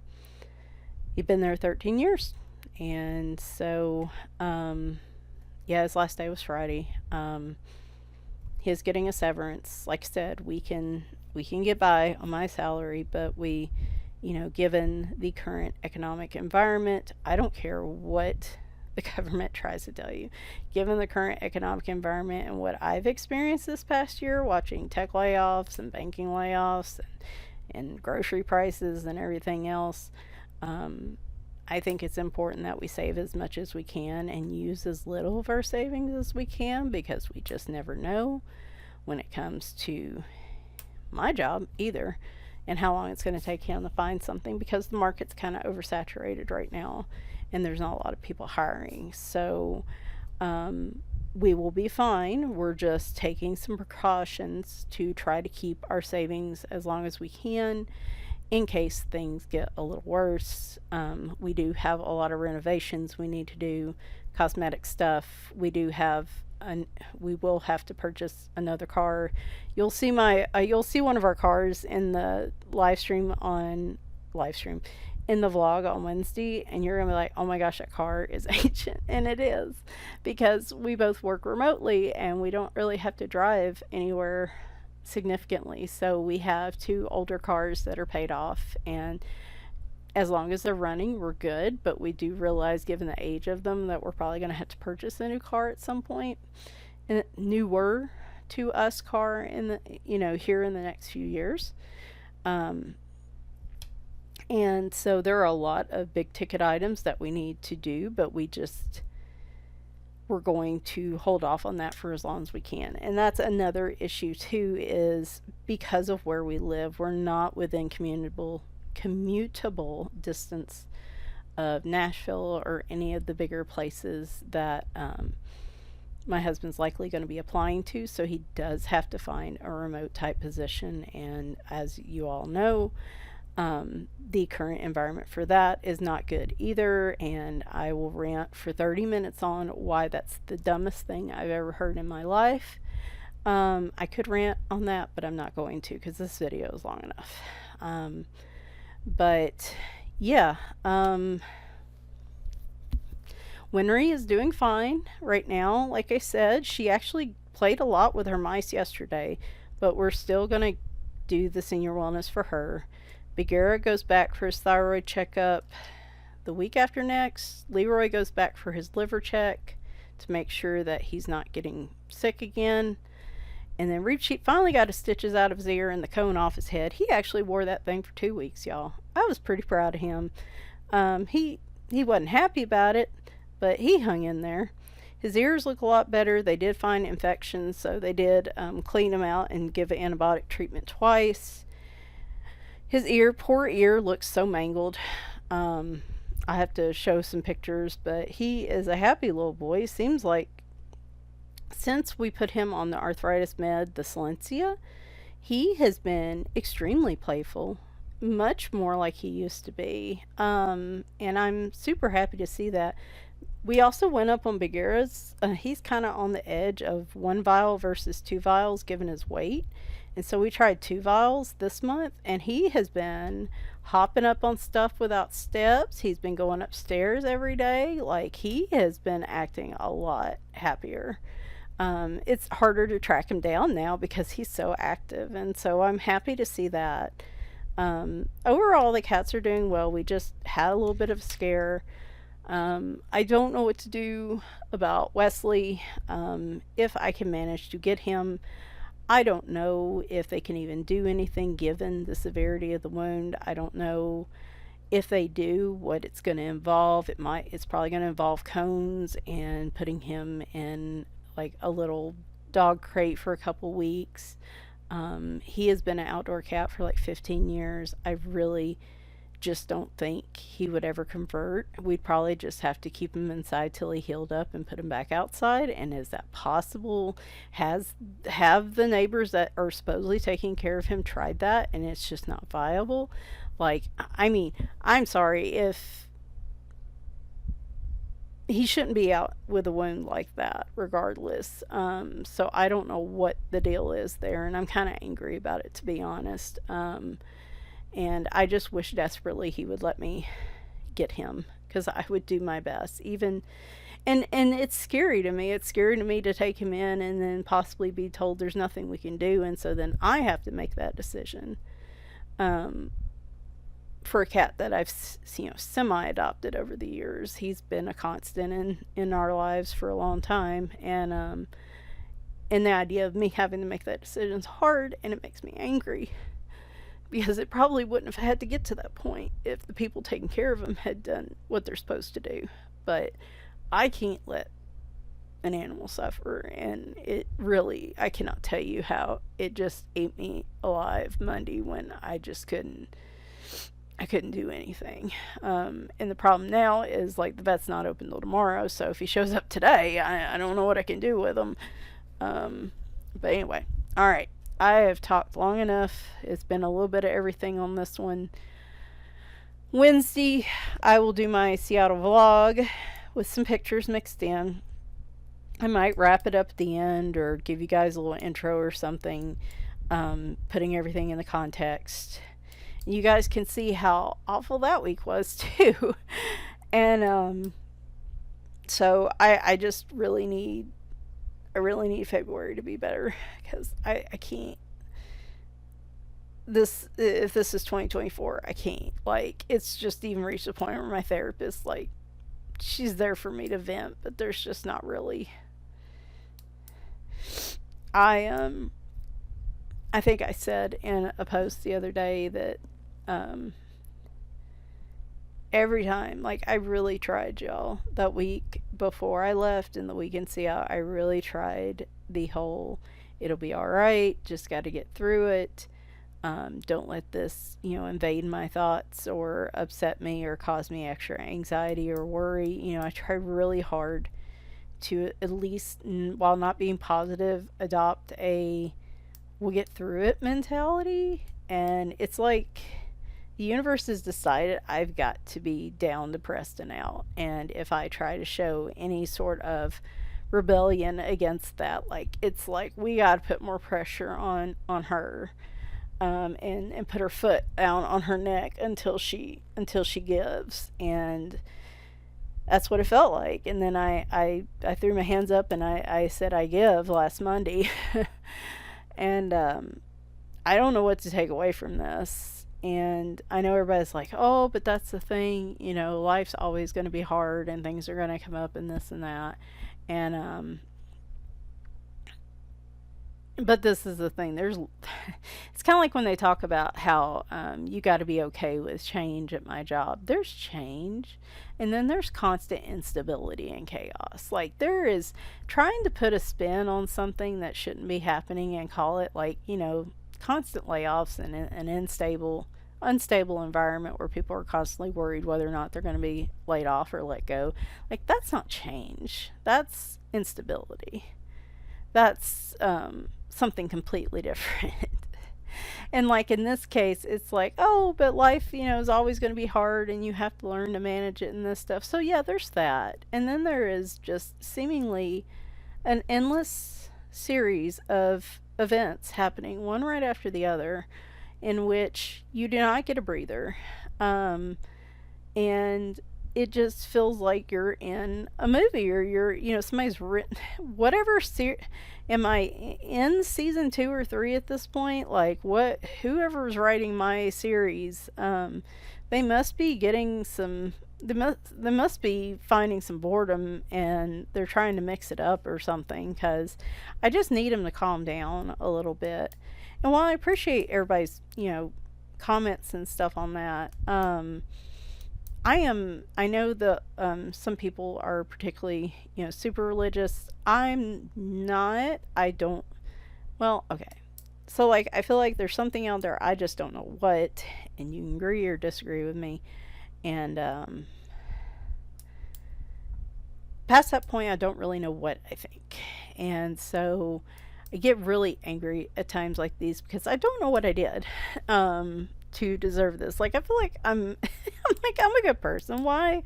he'd been there 13 years. And so, yeah, his last day was Friday. He's getting a severance. Like I said, we can get by on my salary, but given the current economic environment, I don't care what the government tries to tell you. Given the current economic environment and what I've experienced this past year, watching tech layoffs and banking layoffs and grocery prices and everything else, um, I think it's important that we save as much as we can and use as little of our savings as we can because we just never know when it comes to my job either and how long it's going to take him to find something because the market's kind of oversaturated right now and there's not a lot of people hiring. So we will be fine. We're just taking some precautions to try to keep our savings as long as we can in case things get a little worse. We do have a lot of renovations we need to do, cosmetic stuff. We will have to purchase another car. You'll see one of our cars in the live stream in the vlog on Wednesday, and you're gonna be like, oh my gosh, that car is ancient, and it is because we both work remotely and we don't really have to drive anywhere significantly. So we have two older cars that are paid off, and as long as they're running, we're good. But we do realize, given the age of them, that we're probably going to have to purchase a new car at some point, and newer to us car in the here in the next few years. Um, and so there are a lot of big ticket items that we need to do, but we're going to hold off on that for as long as we can. And that's another issue too, is because of where we live, we're not within commutable distance of Nashville or any of the bigger places that my husband's likely going to be applying to. So he does have to find a remote type position. And as you all know, the current environment for that is not good either. And I will rant for 30 minutes on why that's the dumbest thing I've ever heard in my life. I could rant on that, but I'm not going to because this video is long enough. But yeah, Winry is doing fine right now. Like I said, she actually played a lot with her mice yesterday, but we're still going to do the senior wellness for her. Bagheera goes back for his thyroid checkup the week after next, Leroy goes back for his liver check to make sure that he's not getting sick again. And then Reap finally got his stitches out of his ear and the cone off his head. He actually wore that thing for 2 weeks, y'all. I was pretty proud of him. He wasn't happy about it, but he hung in there. His ears look a lot better. They did find infections, so they did clean them out and give an antibiotic treatment twice. His poor ear, looks so mangled. I have to show some pictures, but he is a happy little boy. Seems like since we put him on the arthritis med, the Silencia, he has been extremely playful, much more like he used to be. And I'm super happy to see that. We also went up on Bagheera's. He's kind of on the edge of 1 vial versus 2 vials given his weight. And so we tried 2 vials this month, and he has been hopping up on stuff without steps. He's been going upstairs every day. Like, he has been acting a lot happier. It's harder to track him down now because he's so active, and so I'm happy to see that. Overall, the cats are doing well. We just had a little bit of a scare. I don't know what to do about Wesley. If I can manage to get him, I don't know if they can even do anything given the severity of the wound. I don't know if they do what it's going to involve. It's probably going to involve cones and putting him in like a little dog crate for a couple weeks. He has been an outdoor cat for like 15 years. I really just don't think he would ever convert. We'd probably just have to keep him inside till he healed up and put him back outside. And is that possible? Have the neighbors that are supposedly taking care of him tried that and it's just not viable? Like, I mean, I'm sorry, if he shouldn't be out with a wound like that regardless. So I don't know what the deal is there, and I'm kind of angry about it, to be honest. And I just wish desperately he would let me get him, because I would do my best. Even, and it's scary to me. It's scary to me to take him in and then possibly be told there's nothing we can do, and so then I have to make that decision. For a cat that I've semi-adopted over the years, he's been a constant in our lives for a long time, and the idea of me having to make that decision is hard, and it makes me angry. Because it probably wouldn't have had to get to that point if the people taking care of him had done what they're supposed to do. But I can't let an animal suffer, and it really, I cannot tell you how it just ate me alive Monday when I couldn't do anything. And the problem now is, like, the vet's not open till tomorrow, so if he shows up today, I don't know what I can do with him. But anyway, all right. I have talked long enough. It's been a little bit of everything on this one. Wednesday, I will do my Seattle vlog with some pictures mixed in. I might wrap it up at the end or give you guys a little intro or something, putting everything in the context. You guys can see how awful that week was too. And so I just really need February to be better, because I can't, if this is 2024, I can't, like, it's just even reached a point where my therapist, like, she's there for me to vent, but there's just not really. I think I said in a post the other day that every time, like, I really tried, y'all, that week before I left and the week in Seattle, I really tried the whole, it'll be alright, just got to get through it, don't let this, invade my thoughts or upset me or cause me extra anxiety or worry. I try really hard to, at least while not being positive, adopt a we'll get through it mentality. And it's like the universe has decided I've got to be down, depressed, and out. And if I try to show any sort of rebellion against that, like, it's like we got to put more pressure on her, and put her foot down on her neck until she gives. And that's what it felt like. And then I threw my hands up and I said I give last Monday. And I don't know what to take away from this. And I know everybody's like, oh, but that's the thing, life's always going to be hard and things are going to come up and this and that. And but this is the thing. It's kind of like when they talk about how you got to be okay with change at my job. There's change, and then there's constant instability and chaos. Like, there is trying to put a spin on something that shouldn't be happening and call it, like, constant layoffs and an unstable environment where people are constantly worried whether or not they're going to be laid off or let go. Like, that's not change. That's instability. That's something completely different. And like in this case, it's like, oh, but life, is always going to be hard and you have to learn to manage it and this stuff. So yeah, there's that. And then there is just seemingly an endless series of events happening, one right after the other, in which you do not get a breather. And it just feels like you're in a movie, or somebody's written whatever am I in season 2 or 3 at this point? Like, whoever's writing my series, they must be getting some they must be finding some boredom, and they're trying to mix it up or something, because I just need them to calm down a little bit. And while I appreciate everybody's comments and stuff on that, I know that some people are particularly, super religious. I'm not. I don't. Well, okay. So, like, I feel like there's something out there. I just don't know what. And you can agree or disagree with me. And past that point, I don't really know what I think. And so I get really angry at times like these because I don't know what I did. To deserve this. Like, I feel like I'm a good person. Why?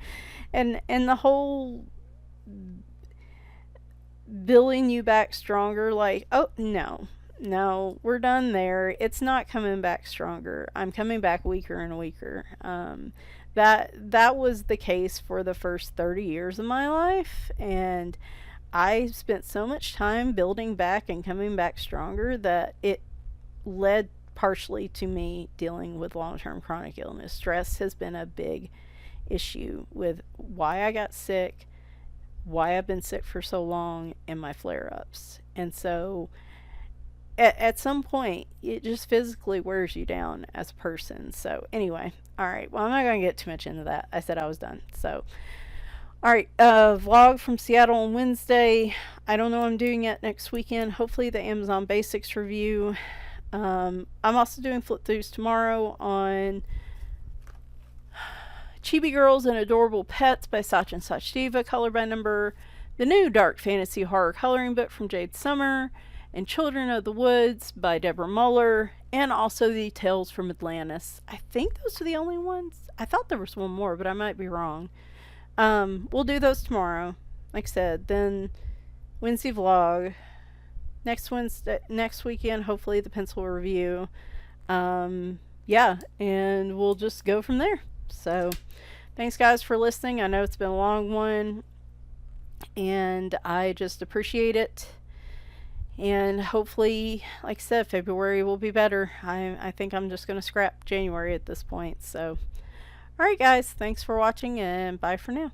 And the whole building you back stronger, like, oh no, we're done there. It's not coming back stronger. I'm coming back weaker and weaker. That was the case for the first 30 years of my life, and I spent so much time building back and coming back stronger that it led partially to me dealing with long-term chronic illness. Stress has been a big issue with why I got sick, why I've been sick for so long, and my flare-ups. And so at some point, it just physically wears you down as a person. So anyway, all right, well, I'm not going to get too much into that. I said I was done. So all right, vlog from Seattle on Wednesday. I don't know what I'm doing yet next weekend. Hopefully the Amazon Basics review. I'm also doing flip throughs tomorrow on Chibi Girls and Adorable Pets by Sachin Sachdiva, color by number, the new dark fantasy horror coloring book from Jade Summer, and Children of the Woods by Deborah Muller, and also the Tales from Atlantis. I think those are the only ones. I thought there was one more, but I might be wrong. We'll do those tomorrow. Like I said, then Wednesday vlog. Next weekend, hopefully the pencil review. Yeah, and we'll just go from there. So, thanks guys for listening. I know it's been a long one, and I just appreciate it. And hopefully, like I said, February will be better. I think I'm just going to scrap January at this point. So, alright guys, thanks for watching, and bye for now.